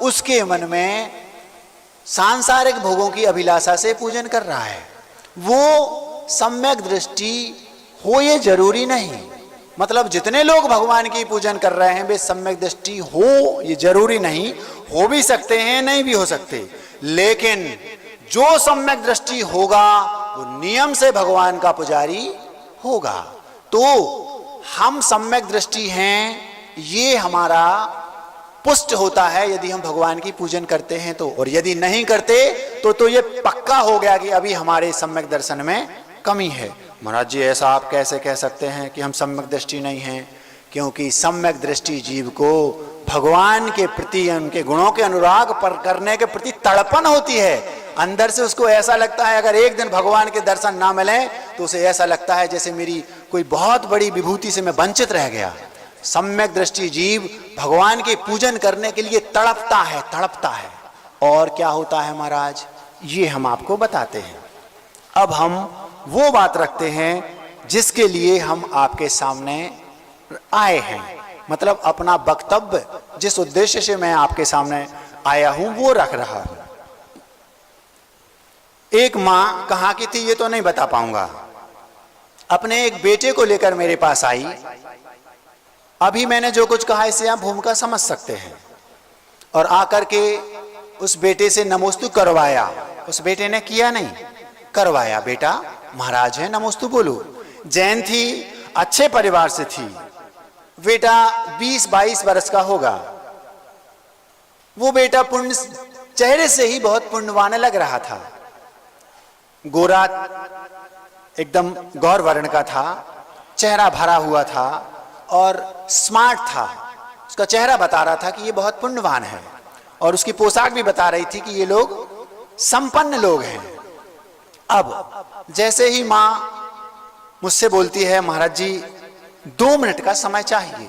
उसके मन में सांसारिक भोगों की अभिलाषा से पूजन कर रहा है। वो सम्यक दृष्टि हो ये जरूरी नहीं। मतलब जितने लोग भगवान की पूजन कर रहे हैं वे सम्यक दृष्टि हो ये जरूरी नहीं, हो भी सकते हैं, नहीं भी हो सकते। लेकिन जो सम्यक दृष्टि होगा वो नियम से भगवान का पुजारी होगा। तो हम सम्यक दृष्टि हैं ये हमारा पुष्ट होता है यदि हम भगवान की पूजन करते हैं तो, और यदि नहीं करते तो ये पक्का हो गया कि अभी हमारे सम्यक दर्शन में कमी है। महाराज जी ऐसा आप कैसे कह सकते हैं कि हम सम्यक दृष्टि नहीं हैं? क्योंकि सम्यक दृष्टि जीव को भगवान के प्रति, उनके गुणों के अनुराग पर करने के प्रति तड़पन होती है। अंदर से उसको ऐसा लगता है अगर एक दिन भगवान के दर्शन ना मिले तो उसे ऐसा लगता है जैसे मेरी कोई बहुत बड़ी विभूति से मैं वंचित रह गया। सम्यक दृष्टि जीव भगवान के पूजन करने के लिए तड़पता है, तड़पता है। और क्या होता है महाराज, ये हम आपको बताते हैं। अब हम वो बात रखते हैं जिसके लिए हम आपके सामने आए हैं, मतलब अपना वक्तव्य जिस उद्देश्य से मैं आपके सामने आया हूं वो रख रहा हूं। एक मां कहां की थी ये तो नहीं बता पाऊंगा, अपने एक बेटे को लेकर मेरे पास आई। अभी मैंने जो कुछ कहा इसे आप भूमिका समझ सकते हैं। और आकर के उस बेटे से नमोस्तु करवाया। उस बेटे ने किया नहीं, करवाया। बेटा महाराज है, नमोस्तु बोलो। जैन थी, अच्छे परिवार से थी। बेटा 20-22 वर्ष का होगा। वो बेटा पुण्य, चेहरे से ही बहुत पुण्यवान लग रहा था। गोरा, एकदम गौर वर्ण का था, चेहरा भरा हुआ था और स्मार्ट था। उसका चेहरा बता रहा था कि ये बहुत पुण्यवान है और उसकी पोशाक भी बता रही थी कि ये लोग संपन्न लोग हैं। अब जैसे ही मां मुझसे बोलती है महाराज जी 2 मिनट का समय चाहिए।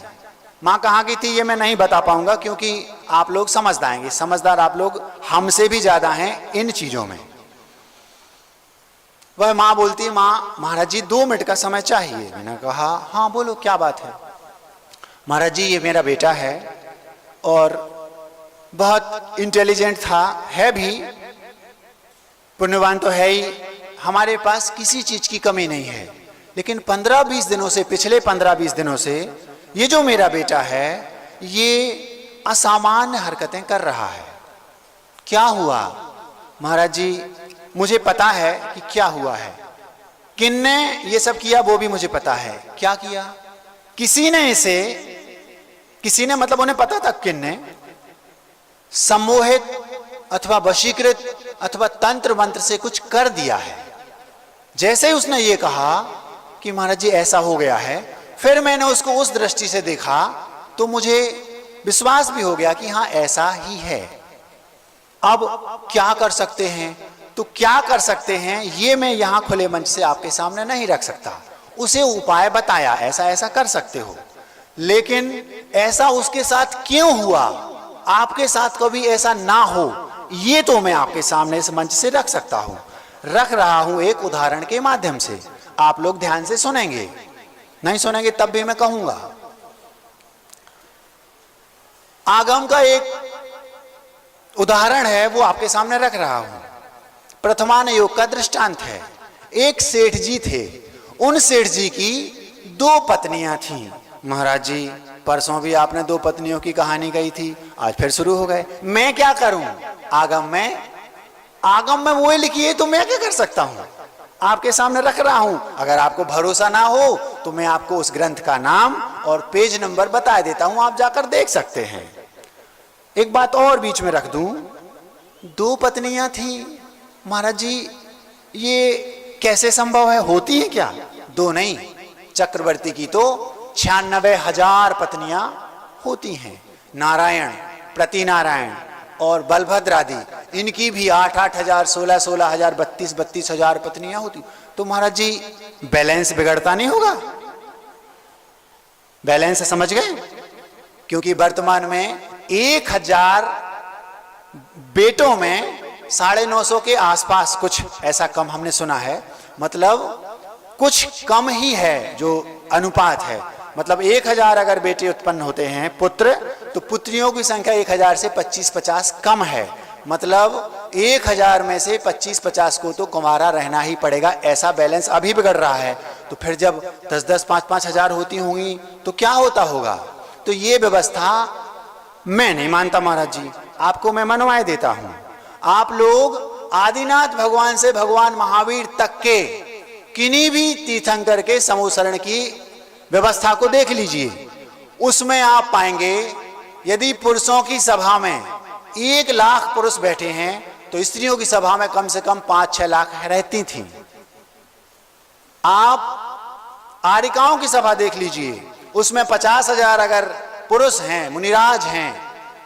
मां कहाँ की थी ये मैं नहीं बता पाऊंगा क्योंकि आप लोग समझ आएंगे, समझदार आप लोग हमसे भी ज्यादा हैं इन चीजों में। वह मां बोलती, मां महाराज जी 2 मिनट का समय चाहिए। मैंने कहा हाँ बोलो क्या बात है। महाराज जी ये मेरा बेटा है और बहुत इंटेलिजेंट था, है भी, पुण्यवान तो है ही, हमारे पास किसी चीज की कमी नहीं है। लेकिन 15-20 दिनों से, पिछले 15-20 दिनों से ये जो मेरा बेटा है ये असामान्य हरकतें कर रहा है। क्या हुआ? महाराज जी मुझे पता है कि क्या हुआ है, किन्ने ये सब किया वो भी मुझे पता है। क्या किया? किसी ने मतलब उन्हें पता था किन्ने, सम्मोहित अथवा वशीकृत अथवा तंत्र मंत्र से कुछ कर दिया है। जैसे ही उसने ये कहा कि महाराज जी ऐसा हो गया है, फिर मैंने उसको उस दृष्टि से देखा तो मुझे विश्वास भी हो गया कि हाँ ऐसा ही है। अब क्या कर सकते हैं? तो क्या कर सकते हैं ये मैं यहां खुले मंच से आपके सामने नहीं रख सकता। उसे उपाय बताया, ऐसा ऐसा कर सकते हो, लेकिन ऐसा उसके साथ क्यों हुआ, आपके साथ कभी ऐसा ना हो, ये तो मैं आपके सामने इस मंच से रख सकता हूं, रख रहा हूं एक उदाहरण के माध्यम से। आप लोग ध्यान से सुनेंगे, नहीं सुनेंगे तब भी मैं कहूंगा। आगम का एक उदाहरण है वो आपके सामने रख रहा हूं। प्रथमान योग का दृष्टांत है। एक सेठ जी थे, उन सेठ जी की 2 पत्नियां थीं। महाराज जी परसों भी आपने 2 पत्नियों की कहानी कही थी, आज फिर शुरू हो गए। मैं क्या करूं? आगम में वो लिखी है तो मैं क्या कर सकता हूं? आपके सामने रख रहा हूं। अगर आपको भरोसा ना हो तो मैं आपको उस ग्रंथ का नाम और पेज नंबर बता देता हूं, आप जाकर देख सकते हैं। एक बात और बीच में रख दूं, 2 पत्नियां थी। महाराज जी ये कैसे संभव है, होती है क्या? 2 नहीं, चक्रवर्ती की तो 96,000 पत्नियां होती हैं। नारायण, प्रतिनारायण और बलभद्र आदि, इनकी भी 8-8 हजार, 16-16 हजार, 32-32 हजार पत्नियां होती। तो महाराज जी बैलेंस बिगड़ता नहीं होगा? बैलेंस समझ गए? क्योंकि वर्तमान में 1000 बेटों में 950 के आसपास, कुछ ऐसा कम हमने सुना है, मतलब कुछ कम ही है जो अनुपात है। मतलब 1000 अगर बेटे उत्पन्न होते हैं पुत्र, तो पुत्रियों की संख्या 1000 से 25-50 कम है। मतलब 1000 में से 25-50 को तो कुंवारा रहना ही पड़ेगा। ऐसा बैलेंस अभी बिगड़ रहा है। तो फिर जब 10-10, 5-5 हजार होती होंगी तो क्या होता होगा? तो ये व्यवस्था मैं नहीं मानता महाराज जी, आपको मैं मनवाए देता हूं। आप लोग आदिनाथ भगवान से भगवान महावीर तक के किन्हीं भी तीर्थंकर के समूहशरण की व्यवस्था को देख लीजिए। उसमें आप पाएंगे यदि पुरुषों की सभा में 1 लाख पुरुष बैठे हैं तो स्त्रियों की सभा में कम से कम 5-6 लाख रहती थीं। आप आरिकाओं की सभा देख लीजिए, उसमें 50,000 अगर पुरुष हैं, मुनिराज हैं,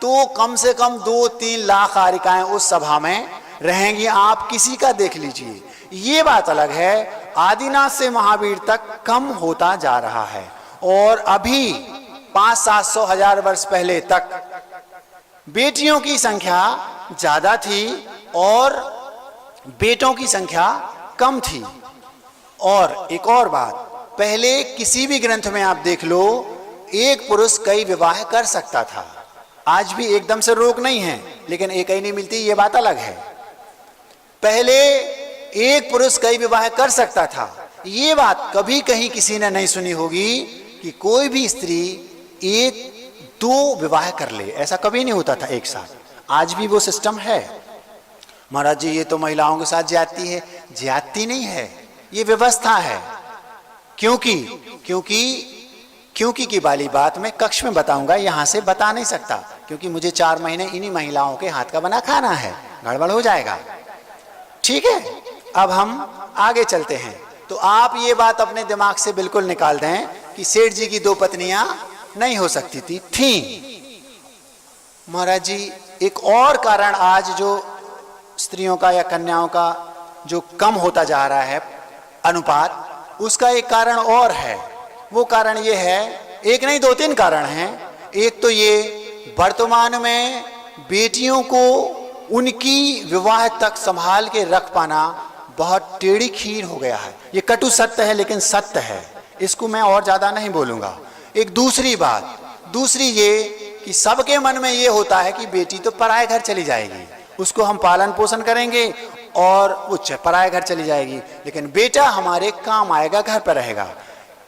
तो कम से कम 2-3 लाख आरिकाएं उस सभा में रहेंगी। आप किसी का देख लीजिए। ये बात अलग है, आदिनाथ से महावीर तक कम होता जा रहा है। और अभी 500-700 हजार वर्ष पहले तक बेटियों की संख्या ज्यादा थी और बेटों की संख्या कम थी। और एक और बात, पहले किसी भी ग्रंथ में आप देख लो, एक पुरुष कई विवाह कर सकता था। आज भी एकदम से रोक नहीं है, लेकिन एक ही नहीं मिलती, ये बात अलग है। पहले एक पुरुष कई विवाह कर सकता था। ये बात कभी कहीं किसी ने नहीं सुनी होगी कि कोई भी स्त्री 1-2 विवाह कर ले, ऐसा कभी नहीं होता था एक साथ। आज भी वो सिस्टम है। महाराज जी ये तो महिलाओं के साथ ज्यादती है। ज्यादती नहीं है, ये व्यवस्था है। क्योंकि की वाली बात मैं कक्ष में बताऊंगा, यहां से बता नहीं सकता, क्योंकि मुझे 4 महीने इन्हीं महिलाओं के हाथ का बना खाना है, गड़बड़ हो जाएगा। ठीक है, अब हम आगे चलते हैं। तो आप ये बात अपने दिमाग से बिल्कुल निकाल दें कि सेठ जी की 2 पत्नियां नहीं हो सकती थी। महाराज जी एक और कारण आज जो स्त्रियों का या कन्याओं का जो कम होता जा रहा है अनुपात, उसका एक कारण और है। वो कारण ये है, एक नहीं 2-3 कारण हैं। एक तो ये, वर्तमान में बेटियों को उनकी विवाह तक संभाल के रख पाना बहुत टेढ़ी खीर हो गया है। ये कटु सत्य है, लेकिन सत्य है, इसको मैं और ज्यादा नहीं बोलूंगा। एक दूसरी ये कि सबके मन में ये होता है कि बेटी तो पराये घर चली जाएगी, उसको हम पालन पोषण करेंगे और वो पराये घर चली जाएगी, लेकिन बेटा हमारे काम आएगा, घर पर रहेगा।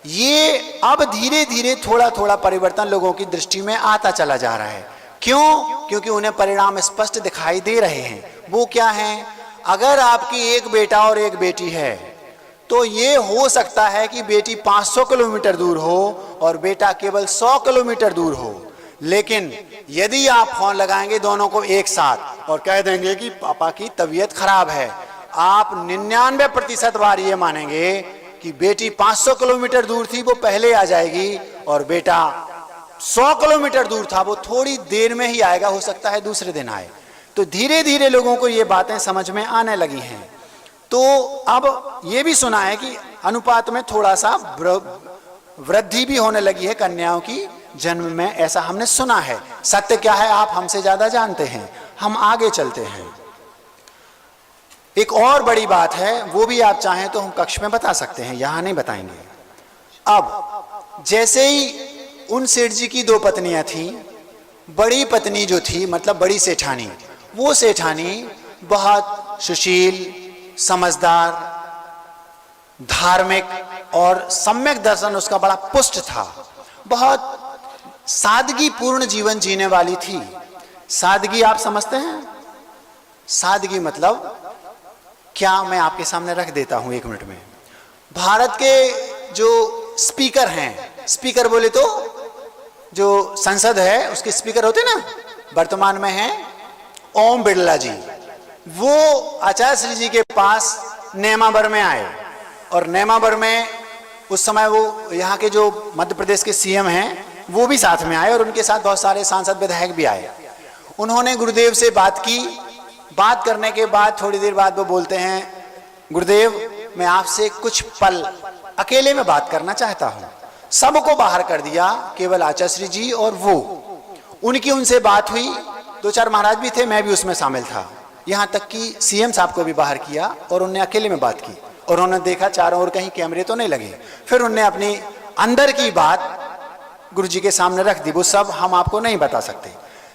ये अब धीरे धीरे थोड़ा थोड़ा परिवर्तन लोगों की दृष्टि में आता चला जा रहा है। क्यों? क्योंकि उन्हें परिणाम स्पष्ट दिखाई दे रहे हैं। वो क्या है? अगर आपकी एक बेटा और एक बेटी है तो ये हो सकता है कि बेटी 500 किलोमीटर दूर हो और बेटा केवल 100 किलोमीटर दूर हो। लेकिन यदि आप फोन लगाएंगे दोनों को एक साथ और कह देंगे कि पापा की तबीयत खराब है, आप 99% बार ये मानेंगे कि बेटी 500 किलोमीटर दूर थी, वो पहले आ जाएगी, और बेटा 100 किलोमीटर दूर था, वो थोड़ी देर में ही आएगा, हो सकता है दूसरे दिन आए। तो धीरे धीरे लोगों को ये बातें समझ में आने लगी हैं। तो अब ये भी सुना है कि अनुपात में थोड़ा सा वृद्धि भी होने लगी है कन्याओं की जन्म में, ऐसा हमने सुना है। सत्य क्या है आप हमसे ज्यादा जानते हैं। हम आगे चलते हैं। एक और बड़ी बात है, वो भी आप चाहें तो हम कक्ष में बता सकते हैं, यहां नहीं बताएंगे। अब जैसे ही उन सेठ जी की 2 पत्नियां थी, बड़ी पत्नी जो थी मतलब बड़ी सेठानी, वो सेठानी बहुत सुशील, समझदार, धार्मिक और सम्यक दर्शन उसका बड़ा पुष्ट था। बहुत सादगी पूर्ण जीवन जीने वाली थी। सादगी आप समझते हैं? सादगी मतलब क्या, मैं आपके सामने रख देता हूं 1 मिनट में। भारत के जो स्पीकर हैं, स्पीकर बोले तो जो संसद है उसके स्पीकर होते ना, वर्तमान में हैं ओम बिरला जी। वो आचार्य श्री जी के पास नेमावर में आए, और नेमावर में उस समय वो यहाँ के जो मध्य प्रदेश के सीएम हैं वो भी साथ में आए, और उनके साथ बहुत सारे सांसद विधायक भी आए। उन्होंने गुरुदेव से बात की। बात करने के बाद थोड़ी देर बाद वो बोलते हैं, गुरुदेव मैं आपसे कुछ पल अकेले में बात करना चाहता हूं। सबको बाहर कर दिया, केवल आचार्य जी और वो, उनकी उनसे बात हुई। 2-4 महाराज भी थे, मैं भी उसमें शामिल था। यहां तक कि सीएम साहब को भी बाहर किया और उन्होंने अकेले में बात की और उन्होंने देखा चारों ओर कहीं कैमरे तो नहीं लगे। फिर उन्होंने अपनी अंदर की बात गुरु जी के सामने रख दी। वो सब हम आपको नहीं बता सकते,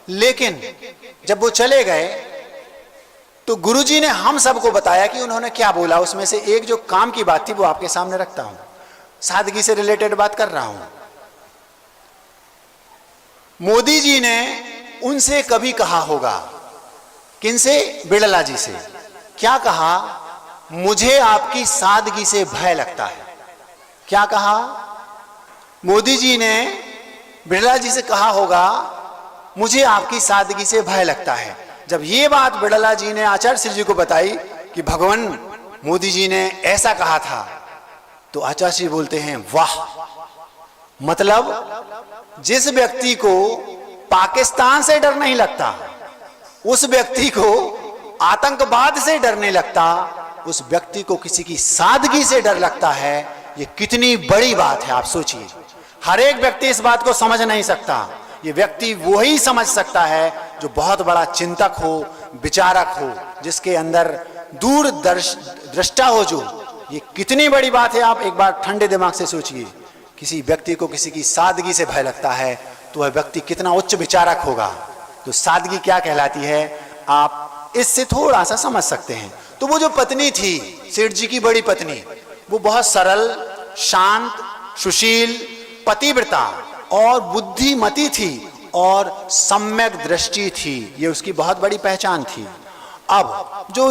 लेकिन जब वो चले गए तो गुरु जी ने हम सबको बताया कि उन्होंने क्या बोला। उसमें से एक जो काम की बात थी वो आपके सामने रखता हूं, सादगी से रिलेटेड बात कर रहा हूं। मोदी जी ने उनसे कभी कहा होगा, किनसे? बिड़ला जी से। क्या कहा? मुझे आपकी सादगी से भय लगता है। क्या कहा? मोदी जी ने बिड़ला जी से कहा होगा, मुझे आपकी सादगी से भय लगता है। जब ये बात बिड़ला जी ने आचार्य श्री जी को बताई कि भगवान मोदी जी ने ऐसा कहा था, तो आचार्य श्री बोलते हैं, वाह, मतलब जिस व्यक्ति को पाकिस्तान से डर नहीं लगता, उस व्यक्ति को आतंकवाद से डर नहीं लगता, उस व्यक्ति को किसी की सादगी से डर लगता है। ये कितनी बड़ी बात है, आप सोचिए। हर एक व्यक्ति इस बात को समझ नहीं सकता। ये व्यक्ति वही समझ सकता है जो बहुत बड़ा चिंतक हो, विचारक हो, जिसके अंदर दूर दृष्टा हो। जो ये कितनी बड़ी बात है, आप एक बार ठंडे दिमाग से सोचिए। किसी व्यक्ति को किसी की सादगी से भय लगता है तो वह व्यक्ति कितना उच्च विचारक होगा। तो सादगी क्या कहलाती है, आप इससे थोड़ा सा समझ सकते हैं। तो वो जो पत्नी थी, सेठ जी की बड़ी पत्नी, वो बहुत सरल, शांत, सुशील, पतिव्रता और बुद्धिमती थी और सम्यक दृष्टि थी। ये उसकी बहुत बड़ी पहचान थी। अब जो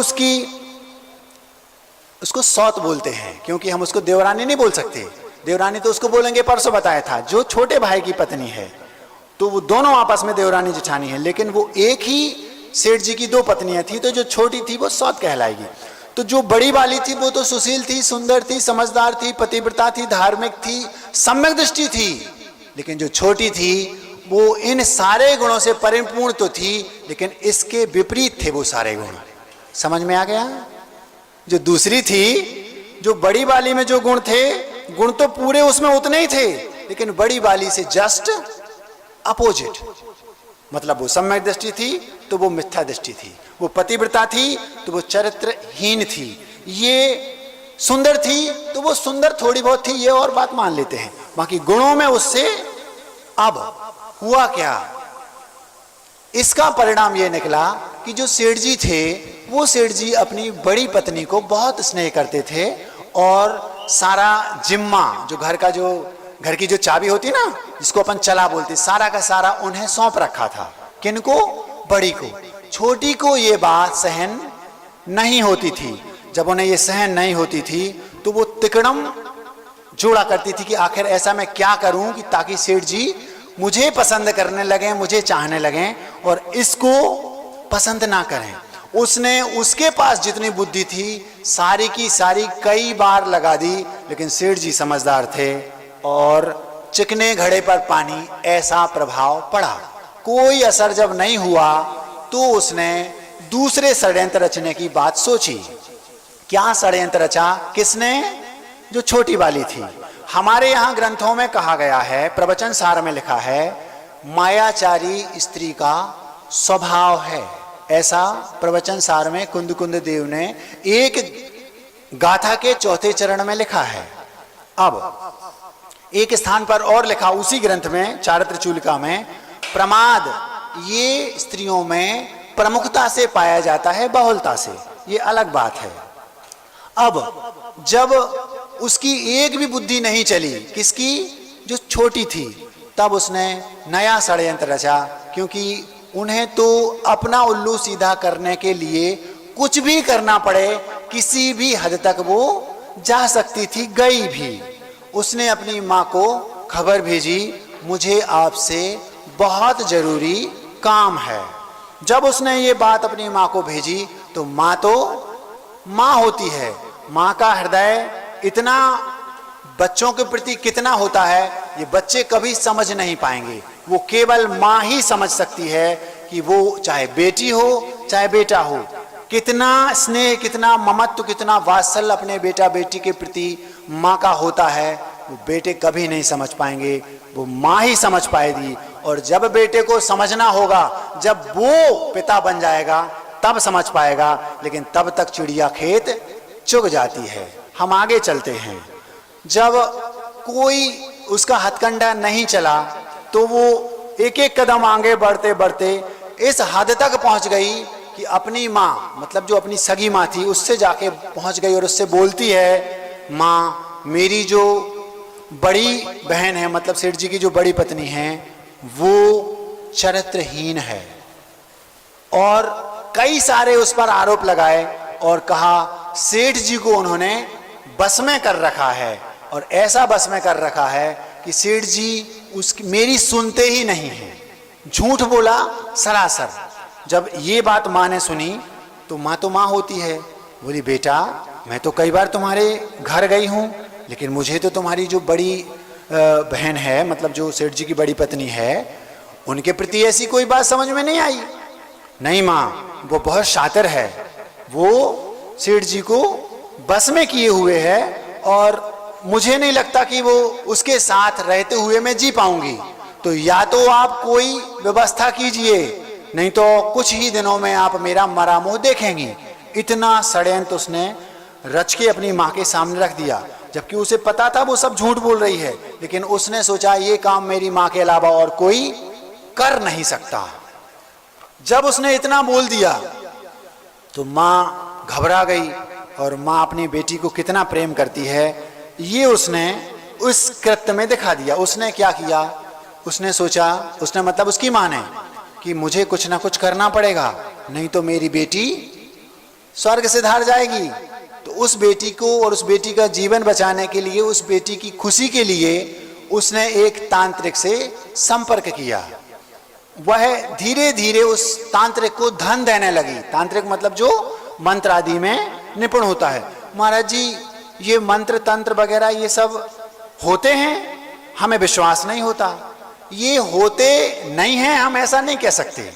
उसको सौत बोलते हैं, क्योंकि हम उसको देवरानी नहीं बोल सकते। देवरानी तो उसको बोलेंगे, परसों बताया था। जो छोटे भाई की पत्नी है तो वो दोनों आपस में देवरानी जेठानी है, लेकिन वो एक ही सेठ जी की 2 पत्नियां थी, तो जो छोटी थी वो सौत कहलाएगी। तो जो बड़ी वाली थी वो तो सुशील थी, सुंदर थी, समझदार थी, पतिव्रता थी, धार्मिक थी, सम्यक दृष्टि थी। लेकिन जो छोटी थी वो इन सारे गुणों से परिपूर्ण तो थी, लेकिन इसके विपरीत थे वो सारे गुण। समझ में आ गया? जो दूसरी थी, जो बड़ी वाली में जो गुण थे, गुण तो पूरे उसमें उतने ही थे, लेकिन बड़ी वाली से जस्ट अपोजिट। मतलब वो सम्यक दृष्टि थी तो वो मिथ्या दृष्टि थी, वो पतिव्रता थी तो वो चरित्रहीन थी, ये सुंदर थी तो वो सुंदर थोड़ी बहुत थी, ये और बात मान लेते हैं। बाकी गुणों में उससे अब हुआ क्या? इसका परिणाम ये निकला कि जो सेठ जी थे, वो सेठ जी अपनी बड़ी पत्नी को बहुत स्नेह करते थे और सारा जिम्मा, जो घर की जो चाबी होती ना, जिसको अपन चला बोलते, सारा का सारा उन्हें सौंप रखा था। किनको? बड़ी को। छोटी को ये बात सहन नहीं होती थी। जब उन्हें ये सहन नहीं होती थी तो वो तिकड़म जोड़ा करती थी कि आखिर ऐसा मैं क्या करूं कि ताकि सेठ जी मुझे पसंद करने लगें, मुझे चाहने लगें और इसको पसंद ना करें। उसने उसके पास जितनी बुद्धि थी सारी की सारी कई बार लगा दी, लेकिन सेठ जी समझदार थे और चिकने घड़े पर पानी, ऐसा प्रभाव पड़ा। कोई असर जब नहीं हुआ तो उसने दूसरे षड्यंत्र रचने की बात सोची। क्या षड्यंत्र रचा? किसने? जो छोटी वाली थी। हमारे यहां ग्रंथों में कहा गया है, प्रवचन सार में लिखा है, मायाचारी स्त्री का स्वभाव है। ऐसा प्रवचन सार में कुंद देव ने एक गाथा के 4थे चरण में लिखा है। अब एक स्थान पर और लिखा उसी ग्रंथ में, चारित्र चूलिका में, प्रमाद ये स्त्रियों में प्रमुखता से पाया जाता है, बहुलता से, ये अलग बात है। अब जब उसकी एक भी बुद्धि नहीं चली, किसकी? जो छोटी थी, तब उसने नया षड्यंत्र रचा, क्योंकि उन्हें तो अपना उल्लू सीधा करने के लिए कुछ भी करना पड़े, किसी भी हद तक वो जा सकती थी, गई भी। उसने अपनी माँ को खबर भेजी, मुझे आपसे बहुत जरूरी काम है। जब उसने ये बात अपनी माँ को भेजी तो माँ तो माँ होती है, माँ का हृदय इतना बच्चों के प्रति कितना होता है, ये बच्चे कभी समझ नहीं पाएंगे। वो केवल माँ ही समझ सकती है कि वो चाहे बेटी हो चाहे बेटा हो, कितना स्नेह, कितना ममत्व, कितना वात्सल्य अपने बेटा बेटी के प्रति माँ का होता है, वो बेटे कभी नहीं समझ पाएंगे, वो माँ ही समझ पाएगी। और जब बेटे को समझना होगा, जब वो पिता बन जाएगा तब समझ पाएगा, लेकिन तब तक चिड़िया खेत चुग जाती है। हम आगे चलते हैं। जब कोई उसका हथकंडा नहीं चला तो वो एक एक कदम आगे बढ़ते बढ़ते इस हद तक पहुंच गई कि अपनी माँ, मतलब जो अपनी सगी माँ थी, उससे जाके पहुंच गई और उससे बोलती है, माँ मेरी जो बड़ी बहन है, मतलब सेठ जी की जो बड़ी पत्नी है, वो चरित्रहीन है। और कई सारे उस पर आरोप लगाए और कहा सेठ जी को उन्होंने बस में कर रखा है, और ऐसा बस में कर रखा है कि सेठ जी उसकी मेरी सुनते ही नहीं है। झूठ बोला सरासर। जब ये बात माँ ने सुनी तो माँ तो माँ होती है, बोली बेटा मैं तो कई बार तुम्हारे घर गई हूँ, लेकिन मुझे तो तुम्हारी जो बड़ी बहन है, मतलब जो सेठ जी की बड़ी पत्नी है, उनके प्रति ऐसी कोई बात समझ में नहीं आई। नहीं माँ, वो बहुत शातिर है, वो सेठ जी को बस में किए हुए है और मुझे नहीं लगता कि वो उसके साथ रहते हुए मैं जी पाऊंगी। तो या तो आप कोई व्यवस्था कीजिए, नहीं तो कुछ ही दिनों में आप मेरा मरा मुंह देखेंगी। इतना षड्यंत्र उसने रच के अपनी माँ के सामने रख दिया, जबकि उसे पता था वो सब झूठ बोल रही है, लेकिन उसने सोचा ये काम मेरी माँ के अलावा और कोई कर नहीं सकता। जब उसने इतना बोल दिया तो माँ घबरा गई, और माँ अपनी बेटी को कितना प्रेम करती है ये उसने उस कृत्य में दिखा दिया। उसने क्या किया, उसने सोचा, उसने मतलब उसकी माँ ने, कि मुझे कुछ ना कुछ करना पड़ेगा, नहीं तो मेरी बेटी स्वर्ग से धार जाएगी। तो उस बेटी को और उस बेटी का जीवन बचाने के लिए, उस बेटी की खुशी के लिए उसने एक तांत्रिक से संपर्क किया। वह धीरे धीरे उस तांत्रिक को धन देने लगी। तांत्रिक मतलब जो मंत्र आदि में निपुण होता है। महाराज जी ये मंत्र तंत्र वगैरह ये सब होते हैं, हमें विश्वास नहीं होता। ये होते नहीं हैं, हम ऐसा नहीं कह सकते,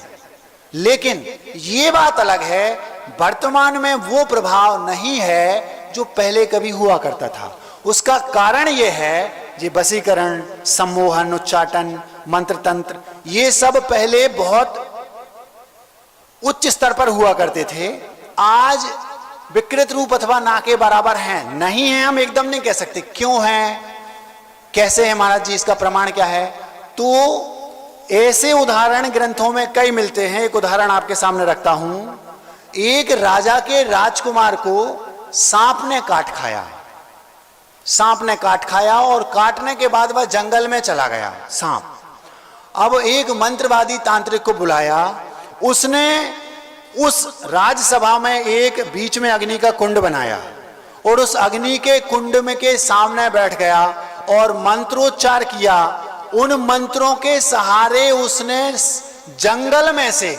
लेकिन ये बात अलग है, वर्तमान में वो प्रभाव नहीं है जो पहले कभी हुआ करता था। उसका कारण ये है, ये वशीकरण, सम्मोहन, उच्चाटन, मंत्र तंत्र, ये सब पहले बहुत उच्च स्तर पर हुआ करते थे। आज विकृत रूप अथवा ना के बराबर हैं, नहीं है हम एकदम नहीं कह सकते। क्यों है, कैसे है महाराज जी, इसका प्रमाण क्या है? तो ऐसे उदाहरण ग्रंथों में कई मिलते हैं। एक उदाहरण आपके सामने रखता हूं। एक राजा के राजकुमार को सांप ने काट खाया। सांप ने काट खाया और काटने के बाद वह जंगल में चला गया सांप। अब एक मंत्रवादी तांत्रिक को बुलाया, उसने उस राजसभा में एक बीच में अग्नि का कुंड बनाया और उस अग्नि के कुंड में के सामने बैठ गया और मंत्रोच्चार किया। उन मंत्रों के सहारे उसने जंगल में से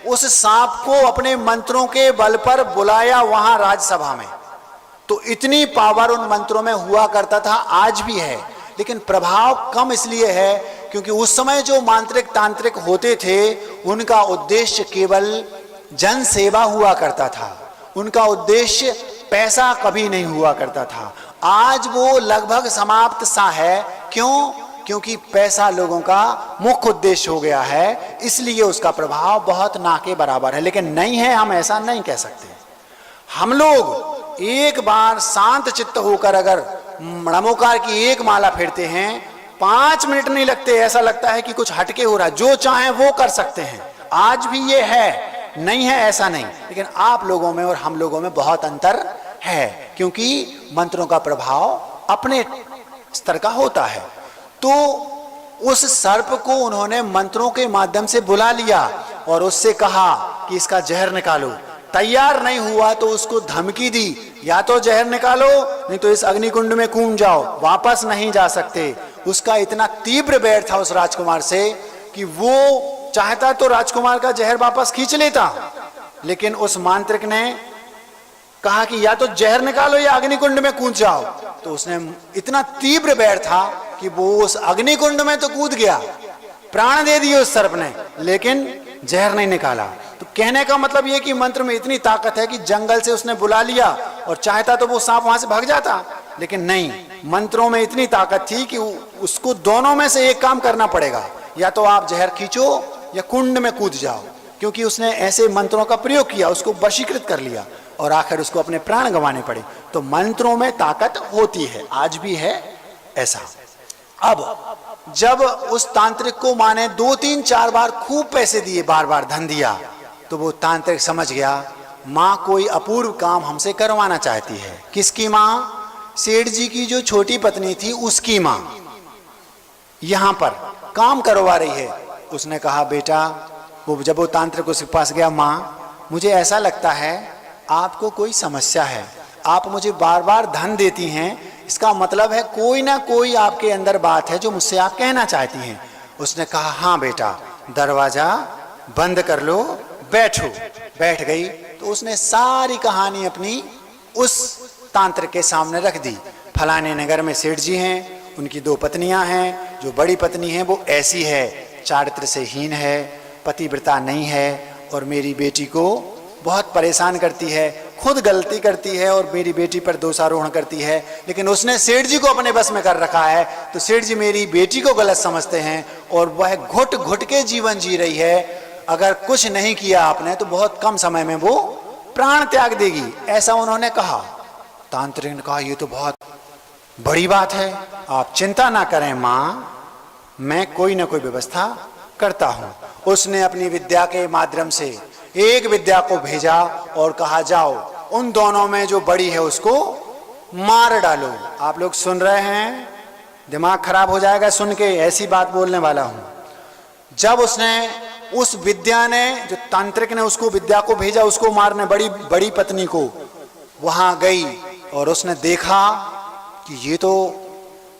उस सांप को अपने मंत्रों के बल पर बुलाया वहां राजसभा में। तो इतनी पावर उन मंत्रों में हुआ करता था, आज भी है, लेकिन प्रभाव कम इसलिए है क्योंकि उस समय जो मांत्रिक तांत्रिक होते थे उनका उद्देश्य केवल जन सेवा हुआ करता था, उनका उद्देश्य पैसा कभी नहीं हुआ करता था। आज वो लगभग समाप्त सा है। क्यों? क्योंकि पैसा लोगों का मुख्य उद्देश्य हो गया है, इसलिए उसका प्रभाव बहुत ना के बराबर है। लेकिन नहीं है, हम ऐसा नहीं कह सकते। हम लोग एक बार शांत चित्त होकर अगर नमोकार की एक माला फेरते हैं, 5 मिनट नहीं लगते, ऐसा लगता है कि कुछ हटके हो रहा है, जो चाहे वो कर सकते हैं। आज भी ये है, नहीं है ऐसा नहीं, लेकिन आप लोगों में और हम लोगों में बहुत अंतर है, क्योंकि मंत्रों का प्रभाव अपने स्तर का होता है। तो उस सर्प को उन्होंने मंत्रों के माध्यम से बुला लिया और उससे कहा कि इसका जहर निकालो। तैयार नहीं हुआ तो उसको धमकी दी, या तो जहर निकालो नहीं तो इस अग्निकुंड में कूद जाओ, वापस नहीं जा सकते। उसका इतना तीव्र बैर था उस राजकुमार से कि वो चाहता तो राजकुमार का जहर वापस खींच लेता, लेकिन उस मांत्रिक ने कहा कि या तो जहर निकालो या अग्निकुंड में कूद जाओ। तो उसने इतना तीव्र बैर था कि वो उस अग्निकुंड में तो कूद गया, प्राण दे दिए उस सर्प ने, लेकिन जहर नहीं निकाला। तो कहने का मतलब ये कि मंत्र में इतनी ताकत है कि जंगल से उसने बुला लिया और चाहता तो वो सांप वहां से भाग जाता, लेकिन नहीं, मंत्रों में इतनी ताकत थी कि उसको दोनों में से एक काम करना पड़ेगा, या तो आप जहर खींचो या कुंड में कूद जाओ, क्योंकि उसने ऐसे मंत्रों का प्रयोग किया, उसको वशीकृत कर लिया और आखिर उसको अपने प्राण गंवाने पड़े। तो मंत्रों में ताकत होती है, आज भी है ऐसा। अब जब उस तांत्रिक को माँ ने 2-3-4 बार खूब पैसे दिए, बार बार धन दिया, तो वो तांत्रिक समझ गया माँ कोई अपूर्व काम हमसे करवाना चाहती है। किसकी माँ? सेठ जी की जो छोटी पत्नी थी उसकी माँ यहां पर काम करवा रही है। उसने कहा बेटा, जब वो तांत्रिक उसके पास गया, माँ मुझे ऐसा लगता है आपको कोई समस्या है, आप मुझे बार बार धन देती हैं, इसका मतलब है कोई ना कोई आपके अंदर बात है जो मुझसे आप कहना चाहती हैं। उसने कहा हाँ बेटा, दरवाजा बंद कर लो, बैठो। बैठ गई तो उसने सारी कहानी अपनी उस तांत्रिक के सामने रख दी। फलाने नगर में सेठ जी हैं, उनकी 2 पत्नियां हैं, जो बड़ी पत्नी है वो ऐसी है, चारित्र से हीन है, पतिव्रता नहीं है और मेरी बेटी को बहुत परेशान करती है, खुद गलती करती है और मेरी बेटी पर दोषारोहण करती है, लेकिन उसने सेठ जी को अपने बस में कर रखा है। तो सेठ जी मेरी बेटी को गलत समझते हैं और वह घुट घुट के जीवन जी रही है, अगर कुछ नहीं किया आपने तो बहुत कम समय में वो प्राण त्याग देगी, ऐसा उन्होंने कहा। तांत्रिक ने कहा ये तो बहुत बड़ी बात है, आप चिंता ना करें माँ, मैं कोई ना कोई व्यवस्था करता हूं। उसने अपनी विद्या के माध्यम से एक विद्या को भेजा और कहा जाओ उन दोनों में जो बड़ी है उसको मार डालो। आप लोग सुन रहे हैं, दिमाग खराब हो जाएगा सुन के, ऐसी बात बोलने वाला हूं। जब उसने उस विद्या ने, जो तांत्रिक ने उसको विद्या को भेजा उसको मारने, बड़ी पत्नी को, वहां गई और उसने देखा कि ये तो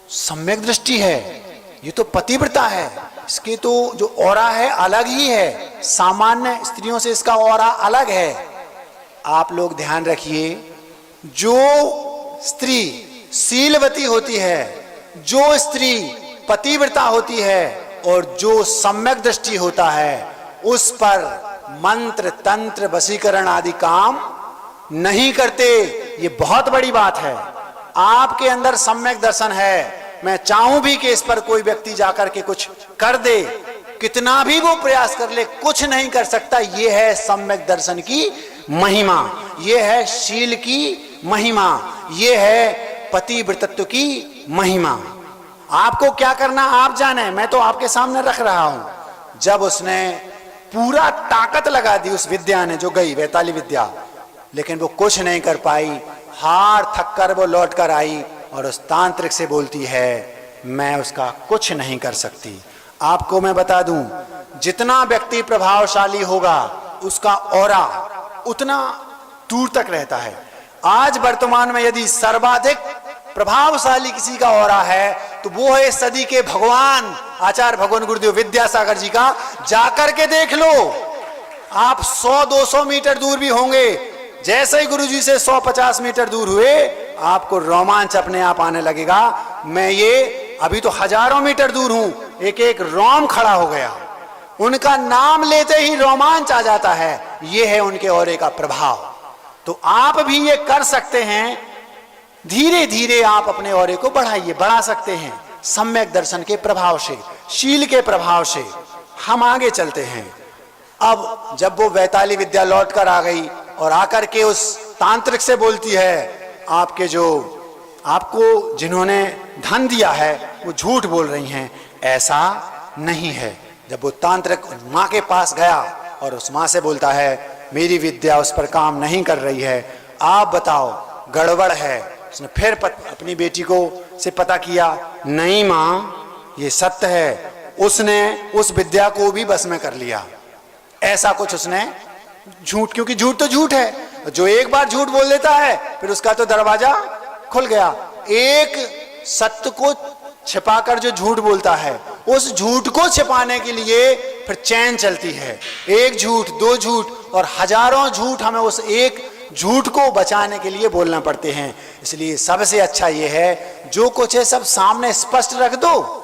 सम्यक दृष्टि है, ये तो पतिव्रता है, इसके तो जो ऑरा है अलग ही है, सामान्य स्त्रियों से इसका ऑरा अलग है। आप लोग ध्यान रखिए, जो स्त्री शीलवती होती है, जो स्त्री पतिव्रता होती है और जो सम्यक दृष्टि होता है, उस पर मंत्र तंत्र वशीकरण आदि काम नहीं करते। ये बहुत बड़ी बात है। आपके अंदर सम्यक दर्शन है, मैं चाहूं भी कि इस पर कोई व्यक्ति जाकर के कुछ कर दे, कितना भी वो प्रयास कर ले, कुछ नहीं कर सकता। ये है सम्यक दर्शन की महिमा, ये है शील की महिमा, ये है पतिव्रतत्व की महिमा। आपको क्या करना आप जाने, मैं तो आपके सामने रख रहा हूं। जब उसने पूरा ताकत लगा दी उस विद्या ने, जो गई वैताली विद्या, लेकिन वो कुछ नहीं कर पाई, हार थक कर वो लौट कर आई और उस तांत्रिक से बोलती है मैं उसका कुछ नहीं कर सकती। आपको मैं बता दूं, जितना व्यक्ति प्रभावशाली होगा उसका ऑरा उतना दूर तक रहता है। आज वर्तमान में यदि सर्वाधिक प्रभावशाली किसी का ऑरा है तो वो है सदी के भगवान आचार्य भगवान गुरुदेव विद्यासागर जी का। जाकर के देख लो, आप 100-200 मीटर दूर भी होंगे, जैसे ही गुरुजी से 100-50 मीटर दूर हुए आपको रोमांच अपने आप आने लगेगा। मैं ये अभी तो हजारों मीटर दूर हूं, एक एक रोम खड़ा हो गया, उनका नाम लेते ही रोमांच आ जाता है। ये है उनके ऑरे का प्रभाव। तो आप भी ये कर सकते हैं, धीरे धीरे आप अपने ऑरे को बढ़ाइए, बढ़ा सकते हैं सम्यक दर्शन के प्रभाव से, शील के प्रभाव से। हम आगे चलते हैं। अब जब वो वैताली विद्या लौट कर आ गई और आकर के उस तांत्रिक से बोलती है आपको जिन्होंने धन दिया है वो झूठ बोल रही हैं, ऐसा नहीं है। जब वो तांत्रिक माँ के पास गया और उस माँ से बोलता है मेरी विद्या उस पर काम नहीं कर रही है, आप बताओ गड़बड़ है। उसने फिर अपनी बेटी को से पता किया, नहीं माँ ये सत्य है, उसने उस विद्या को भी बस में कर लिया। ऐसा कुछ उसने झूठ, क्योंकि झूठ तो झूठ है, जो एक बार झूठ बोल देता है फिर उसका तो दरवाजा खुल गया। एक सत्य को छिपाकर जो झूठ बोलता है, उस झूठ को छिपाने के लिए फिर चैन चलती है। एक झूठ, 2 झूठ और हजारों झूठ हमें उस एक झूठ को बचाने के लिए बोलना पड़ते हैं। इसलिए सबसे अच्छा यह है जो कुछ है सब सामने स्पष्ट रख दो।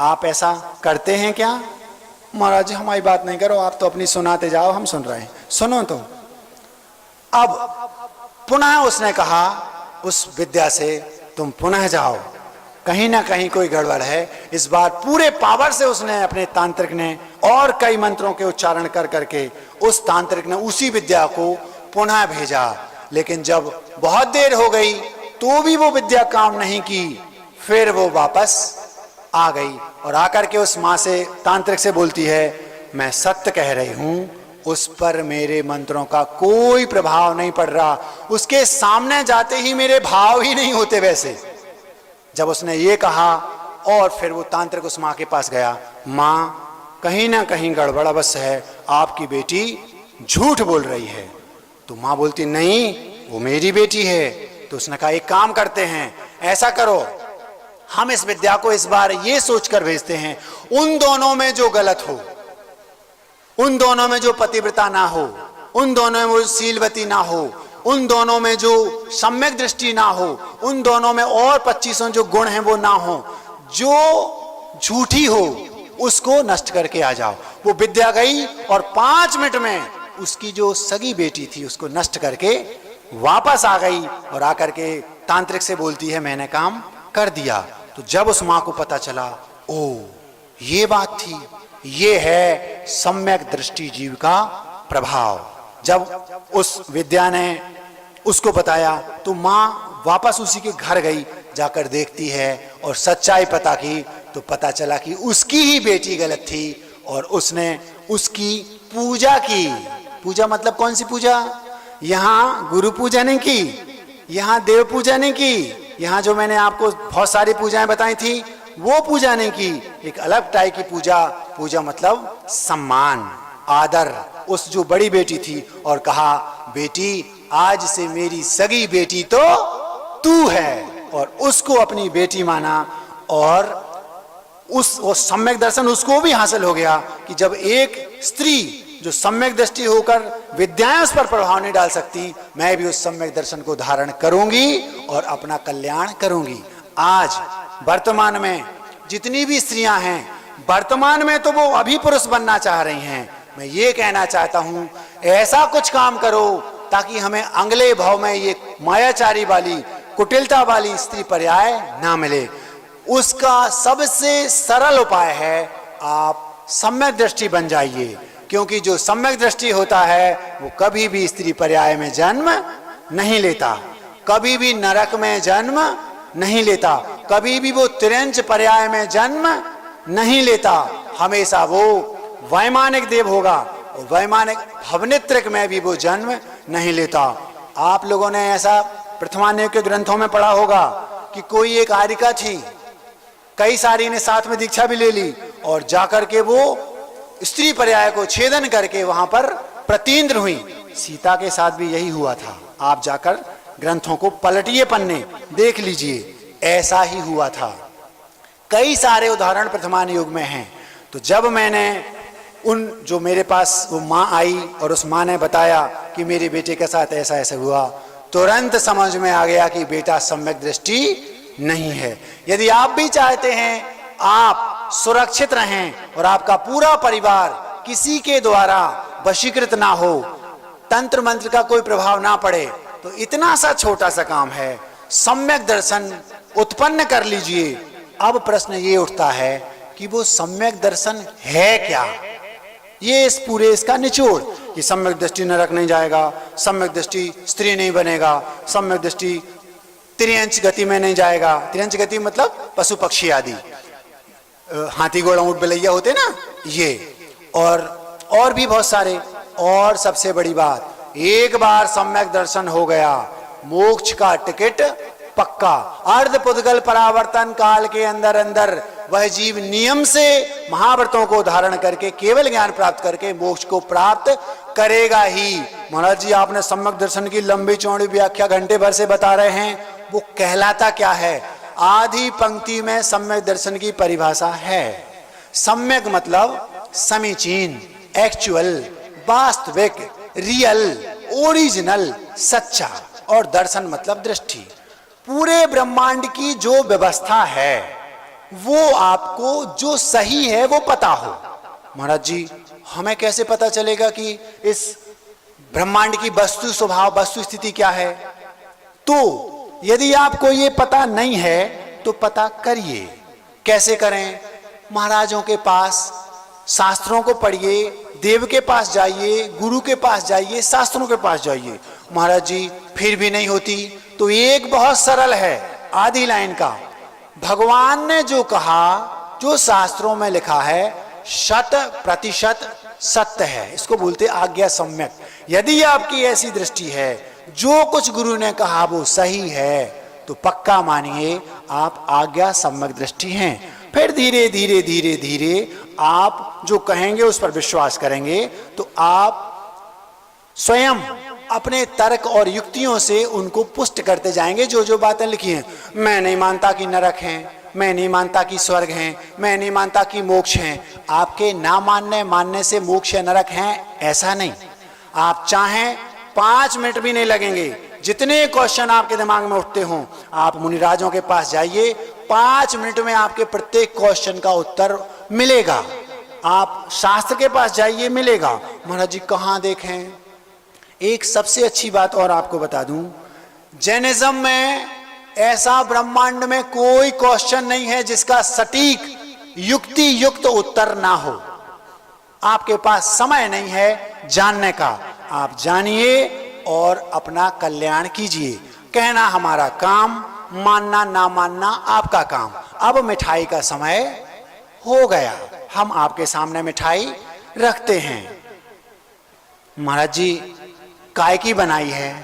आप ऐसा करते हैं क्या? महाराज जी हमारी बात नहीं करो, आप तो अपनी सुनाते जाओ, हम सुन रहे हैं, सुनो तो। अब पुनः उसने कहा उस विद्या से, तुम पुनः जाओ, कहीं ना कहीं कोई गड़बड़ है। इस बार पूरे पावर से उसने, अपने तांत्रिक ने, और कई मंत्रों के उच्चारण कर करके उस तांत्रिक ने उसी विद्या को पुनः भेजा। लेकिन जब बहुत देर हो गई तो भी वो विद्या काम नहीं की, फिर वो वापस आ गई और आकर के उस माँ से, तांत्रिक से बोलती है, मैं सत्य कह रही हूं, उस पर मेरे मंत्रों का कोई प्रभाव नहीं पड़ रहा, उसके सामने जाते ही मेरे भाव ही नहीं होते वैसे। जब उसने ये कहा और फिर वो तांत्रिक उस माँ के पास गया, माँ कहीं ना कहीं गड़बड़ अवश्य है, आपकी बेटी झूठ बोल रही है। तो माँ बोलती नहीं, वो मेरी बेटी है। तो उसने कहा एक काम करते हैं, ऐसा करो, हम इस विद्या को इस बार ये सोचकर भेजते हैं, उन दोनों में जो गलत हो, उन दोनों में जो पतिव्रता ना हो, उन दोनों में वो शीलवती ना हो, उन दोनों में जो सम्यक दृष्टि ना हो, उन दोनों में और 25 जो गुण हैं वो ना हो, जो झूठी हो उसको नष्ट करके आ जाओ। वो विद्या गई और 5 मिनट में उसकी जो सगी बेटी थी उसको नष्ट करके वापस आ गई और आकर के तांत्रिक से बोलती है, मैंने काम कर दिया। तो जब उस मां को पता चला, ओ ये बात थी, ये है सम्यक दृष्टि जीव का प्रभाव। जब उस विद्या ने उसको बताया तो मां वापस उसी के घर गई, जाकर देखती है और सच्चाई पता की तो पता चला कि उसकी ही बेटी गलत थी और उसने उसकी पूजा की। पूजा मतलब कौन सी पूजा? यहां गुरु पूजा नहीं की, यहां देव पूजा नहीं की, यहां जो मैंने आपको बहुत सारी पूजाएं बताई थी वो पूजा नहीं की, एक अलग टाइप की पूजा। पूजा मतलब सम्मान, आदर उस जो बड़ी बेटी थी, और कहा बेटी आज से मेरी सगी बेटी तो तू है, और उसको अपनी बेटी माना। और वो सम्यक दर्शन उसको भी हासिल हो गया कि जब एक स्त्री जो सम्यक दृष्टि होकर विद्याएं उस पर प्रभाव नहीं डाल सकती, मैं भी उस सम्यक दर्शन को धारण करूंगी और अपना कल्याण करूंगी। आज वर्तमान में जितनी भी स्त्रियां हैं, वर्तमान में तो वो अभी पुरुष बनना चाह रही हैं। मैं ये कहना चाहता हूं, ऐसा कुछ काम करो ताकि हमें अगले भाव में ये मायाचारी वाली, कुटिलता वाली स्त्री पर्याय ना मिले। उसका सबसे सरल उपाय है आप सम्यक दृष्टि बन जाइए, क्योंकि जो सम्यक दृष्टि होता है वो कभी भी स्त्री पर्याय में जन्म नहीं लेता, कभी भी नरक में जन्म नहीं लेता, कभी भी वो तिरंच पर्याय में जन्म नहीं लेता। हमेशा वो वैमानिक देव होगा और वैमानिक भवनित्रक में भी वो जन्म नहीं लेता। आप लोगों ने ऐसा प्रथमान्य के ग्रंथों में पढ़ा होगा कि कोई एक आर्यिका थी, कई सारी ने साथ में दीक्षा भी ले ली और जाकर के वो स्त्री पर्याय को छेदन करके वहां पर प्रतीन्द्र हुई। सीता के साथ भी यही हुआ था। आप जाकर ग्रंथों को पलटिए, पन्ने देख लीजिए, ऐसा ही हुआ था। कई सारे उदाहरण प्रथमान युग में हैं। तो जब मैंने उन जो मेरे पास वो माँ आई और उस माँ ने बताया कि मेरे बेटे के साथ ऐसा ऐसा हुआ, तुरंत समझ में आ गया कि बेटा सम्यक दृष्टि नहीं है। यदि आप भी चाहते हैं आप सुरक्षित रहें और आपका पूरा परिवार किसी के द्वारा वशीकृत ना हो, तंत्र मंत्र का कोई प्रभाव ना पड़े, तो इतना सा छोटा सा काम है, सम्यक दर्शन उत्पन्न कर लीजिए। अब प्रश्न ये उठता है कि वो सम्यक दर्शन है क्या? ये इस पूरे इसका निचोड़ कि सम्यक दृष्टि नरक नहीं जाएगा, सम्यक दृष्टि स्त्री नहीं बनेगा, सम्यक दृष्टि त्रियंच गति में नहीं जाएगा। त्रियंच गति मतलब पशु पक्षी आदि, हाथी घोड़ा ऊंट बिलैया होते ना, ये और भी बहुत सारे। और सबसे बड़ी बात, एक बार सम्यक दर्शन हो गया, मोक्ष का टिकट पक्का। अर्ध पुद्गल परावर्तन काल के अंदर अंदर वह जीव नियम से महाव्रतों को धारण करके केवल ज्ञान प्राप्त करके मोक्ष को प्राप्त करेगा ही। महाराज जी आपने सम्यक दर्शन की लंबी चौड़ी व्याख्या घंटे भर से बता रहे हैं, वो कहलाता क्या है? आधी पंक्ति में सम्यक दर्शन की परिभाषा है। सम्यक मतलब समीचीन, एक्चुअल, वास्तविक, रियल, ओरिजिनल, सच्चा, और दर्शन मतलब दृष्टि। पूरे ब्रह्मांड की जो व्यवस्था है वो आपको जो सही है वो पता हो। महाराज जी हमें कैसे पता चलेगा कि इस ब्रह्मांड की वस्तु स्वभाव वस्तु स्थिति क्या है? तो यदि आपको ये पता नहीं है तो पता करिए। कैसे करें? महाराजों के पास शास्त्रों को पढ़िए, देव के पास जाइए, गुरु के पास जाइए, शास्त्रों के पास जाइए। महाराज जी फिर भी नहीं होती तो एक बहुत सरल है, आधी लाइन का, भगवान ने जो कहा, जो शास्त्रों में लिखा है 100% सत्य है। इसको बोलते आज्ञा सम्यक। यदि आपकी ऐसी दृष्टि है, जो कुछ गुरु ने कहा वो सही है, तो पक्का मानिए आप आज्ञा सम्यक दृष्टि हैं। फिर धीरे धीरे धीरे धीरे आप जो कहेंगे उस पर विश्वास करेंगे तो आप स्वयं अपने तर्क और युक्तियों से उनको पुष्ट करते जाएंगे। जो जो बातें लिखी हैं, मैं नहीं मानता कि नरक हैं, मैं नहीं मानता कि स्वर्ग हैं, मैं नहीं मानता कि मोक्ष हैं। आपके ना मानने से मोक्ष या नरक हैं ऐसा नहीं। आप चाहें 5 मिनट भी नहीं लगेंगे, जितने क्वेश्चन आपके दिमाग में उठते हों आप मुनिराजों के पास जाइए, 5 मिनट में आपके प्रत्येक क्वेश्चन का उत्तर मिलेगा। आप शास्त्र के पास जाइए, मिलेगा। महाराज जी कहाँ देखें? एक सबसे अच्छी बात और आपको बता दूं, जैनिज्म में ऐसा ब्रह्मांड में कोई क्वेश्चन नहीं है जिसका सटीक युक्ति युक्त उत्तर ना हो। आपके पास समय नहीं है जानने का, आप जानिए और अपना कल्याण कीजिए। कहना हमारा काम, मानना ना मानना आपका काम। अब मिठाई का समय हो गया, हम आपके सामने मिठाई रखते हैं। महाराज जी काय की बनाई है?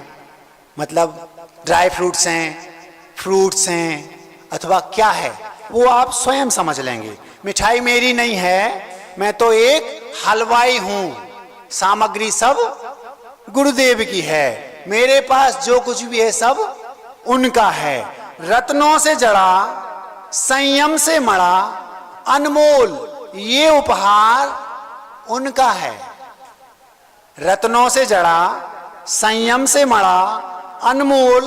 मतलब ड्राई फ्रूट्स हैं, फ्रूट्स हैं, अथवा क्या है वो आप स्वयं समझ लेंगे। मिठाई मेरी नहीं है, मैं तो एक हलवाई हूं, सामग्री सब गुरुदेव की है। मेरे पास जो कुछ भी है सब उनका है। रत्नों से जड़ा, संयम से मड़ा, अनमोल ये उपहार उनका है। रत्नों से जड़ा, संयम से मड़ा, अनमोल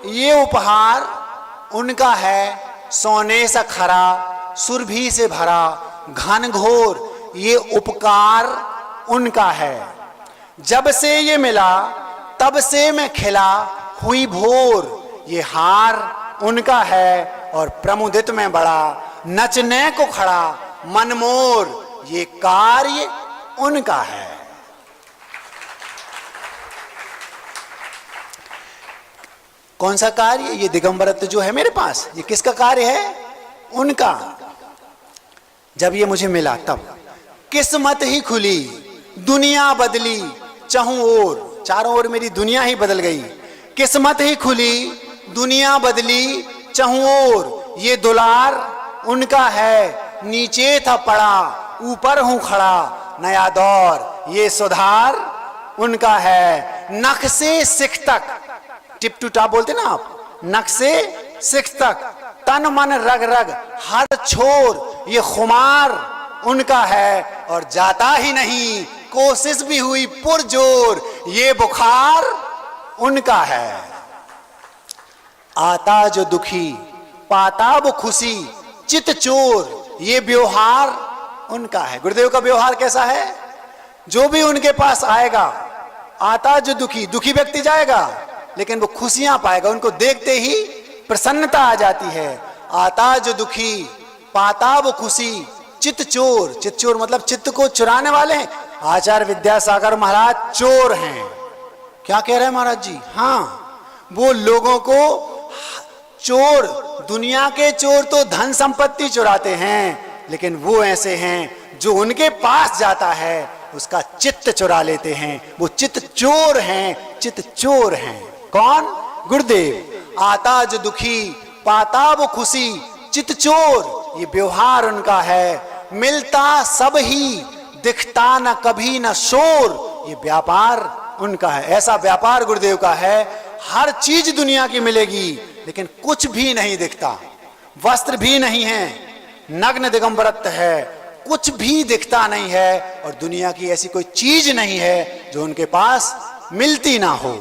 ये उपहार उनका है। सोने सा खरा, सुरभि से भरा, घनघोर ये उपकार उनका है। जब से ये मिला तब से मैं खिला हुई भोर, ये हार उनका है। और प्रमुदित में बड़ा, नचने को खड़ा मनमोर, ये कार्य उनका है। कौन सा कार्य? ये दिगंबरत्व जो है मेरे पास, ये किसका कार्य है? उनका। जब ये मुझे मिला तब किस्मत ही खुली, दुनिया बदली चाहूं ओर, चारों ओर मेरी दुनिया ही बदल गई। किस्मत ही खुली, दुनिया बदली चाहूं ओर, ये दुलार उनका है। नीचे था पड़ा, ऊपर हूं खड़ा, नया दौर ये सुधार उनका है। नख से सिख तक, टिप टू टॉप बोलते ना आप, नख से सिख तक, तन मन रग रग हर छोर, ये खुमार उनका है। और जाता ही नहीं, कोशिश भी हुई पुरजोर, ये बुखार उनका है। आता जो दुखी, पाता वो खुशी, चित चोर, ये व्यवहार उनका है। गुरुदेव का व्यवहार कैसा है? जो भी उनके पास आएगा, आता जो दुखी, दुखी व्यक्ति जाएगा लेकिन वो खुशियां पाएगा, उनको देखते ही प्रसन्नता आ जाती है। आता जो दुखी, पाता वो खुशी, चित चोर, चित चोर मतलब चित्त को चुराने वाले हैं। आचार्य विद्यासागर महाराज चोर हैं। क्या कह रहे हैं महाराज जी? हाँ, वो लोगों को चोर, दुनिया के चोर तो धन संपत्ति चुराते हैं, लेकिन वो ऐसे हैं जो उनके पास जाता है उसका चित्त चुरा लेते हैं। वो चित्त चोर हैं, चित्त चोर हैं। कौन? गुरुदेव। आता जो दुखी, पाता वो खुशी, चित्त चोर, ये व्यवहार उनका है। मिलता सब ही, दिखता न कभी न शोर, ये व्यापार उनका है। ऐसा व्यापार गुरुदेव का है, हर चीज दुनिया की मिलेगी लेकिन कुछ भी नहीं दिखता, वस्त्र भी नहीं है, नग्न दिगंबरत्व है, कुछ भी दिखता नहीं है। और दुनिया की ऐसी कोई चीज नहीं है जो उनके पास मिलती ना हो।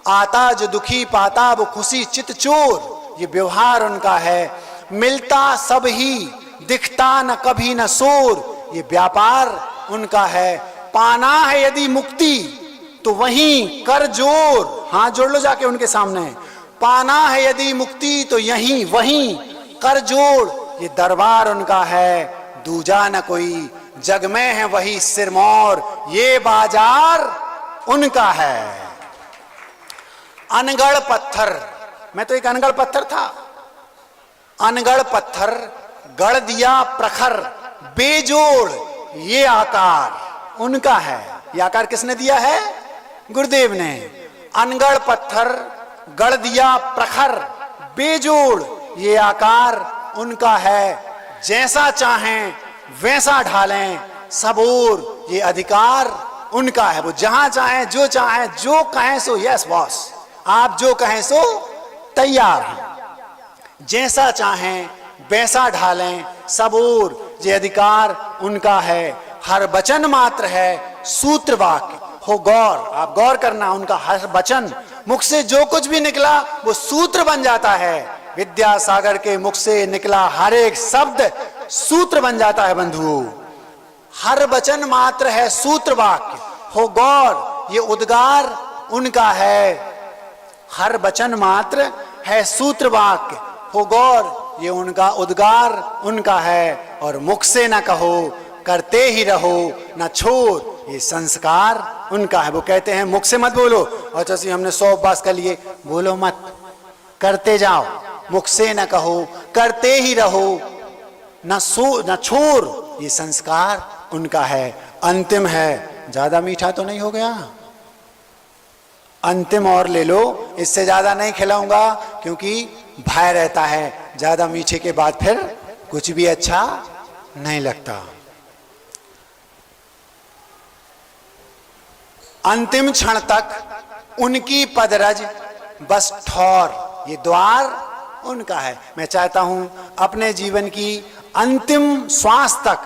आता जो दुखी, पाता वो खुशी, चित चोर, ये व्यवहार उनका है। मिलता सब ही, दिखता न कभी न शोर, ये व्यापार उनका है। पाना है यदि मुक्ति तो वहीं कर जोर, हाथ जोड़ लो जाके उनके सामने। पाना है यदि मुक्ति तो यहीं वहीं कर जोड़, ये दरबार उनका है, दूजा न कोई। जग में है वही सिरमौर, ये बाजार उनका है। अनगढ़ पत्थर, मैं तो एक अनगढ़ पत्थर था। अनगढ़ पत्थर गढ़ दिया प्रखर, बेजोड़ ये आकार उनका है। ये आकार किसने दिया है? गुरुदेव ने। अनगढ़ पत्थर गढ़ दिया प्रखर, बेजोड़ ये आकार उनका है। जैसा चाहें वैसा ढालें, सब ओर ये अधिकार उनका है। वो जहां चाहें जो चाहें जो कहें सो यस बॉस, आप जो कहें सो तैयार हैं। जैसा चाहें वैसा ढालें, सब ओर ये अधिकार उनका है। हर वचन मात्र है सूत्र वाक्य, हो गौर, आप गौर करना। उनका हर वचन, मुख से जो कुछ भी निकला वो सूत्र बन जाता है। विद्यासागर के मुख से निकला हर एक शब्द सूत्र बन जाता है बंधुओं। हर वचन मात्र है सूत्र वाक्य, हो गौर ये उद्गार उनका है। हर वचन मात्र है सूत्र वाक्य, हो गौर ये उनका उद्गार उनका है। और मुख से न कहो करते ही रहो न छोड़, ये संस्कार उनका है। वो कहते हैं मुख से मत बोलो, और जैसे हमने 100 उपवास कर लिए, बोलो मत, करते जाओ। मुख से न कहो करते ही रहो न छोड़, ये संस्कार उनका है। अंतिम है, ज्यादा मीठा तो नहीं हो गया? अंतिम और ले लो, इससे ज्यादा नहीं खिलाऊंगा, क्योंकि भय रहता है ज्यादा मीठे के बाद फिर कुछ भी अच्छा नहीं लगता। अंतिम क्षण तक उनकी पदरज बस ठौर, ये द्वार उनका है। मैं चाहता हूं अपने जीवन की अंतिम श्वास तक,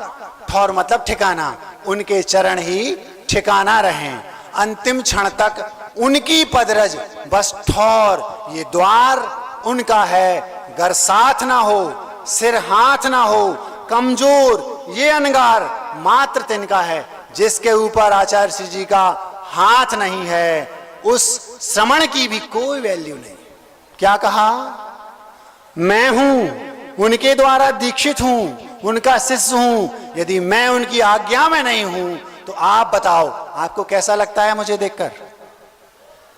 ठौर मतलब ठिकाना, उनके चरण ही ठिकाना रहें। अंतिम क्षण तक उनकी पदरज बस ठौर, ये द्वार उनका है। गर साथ ना हो सिर हाथ ना हो, कमजोर ये अनगार मात्र तिनका है। जिसके ऊपर आचार्य श्री जी का हाथ नहीं है, उस श्रमण की भी कोई वैल्यू नहीं। क्या कहा? मैं हूं उनके द्वारा दीक्षित हूं, उनका शिष्य हूं। यदि मैं उनकी आज्ञा में नहीं हूं तो आप बताओ आपको कैसा लगता है मुझे देखकर?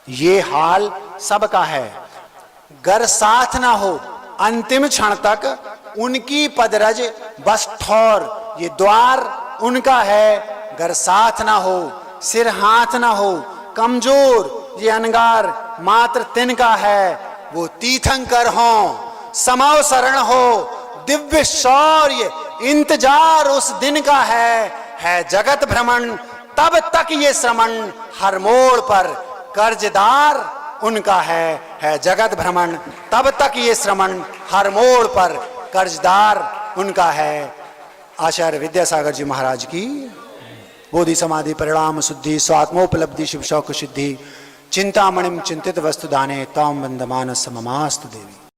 ये हाल सबका है। गर साथ ना हो, अंतिम क्षण तक उनकी पदरज बस ठौर, ये द्वार उनका है। गर साथ ना हो सिर हाथ ना हो, कमजोर ये अनगार मात्र तिनका है। वो तीर्थंकर हो समव शरण हो, दिव्य शौर्य इंतजार उस दिन का है जगत भ्रमण तब तक ये श्रमण, हर मोड़ पर कर्जदार उनका है जगत भ्रमण तब तक ये श्रमण, हर मोड़ पर कर्जदार उनका है। आचार्य विद्यासागर जी महाराज की बोधि समाधि परिणाम शुद्धि स्वात्मोपलब्धि शिव शौक सिद्धि, चिंतामणिम चिंतित वस्तु दाने ताम बंदमान सममास्तु देवी।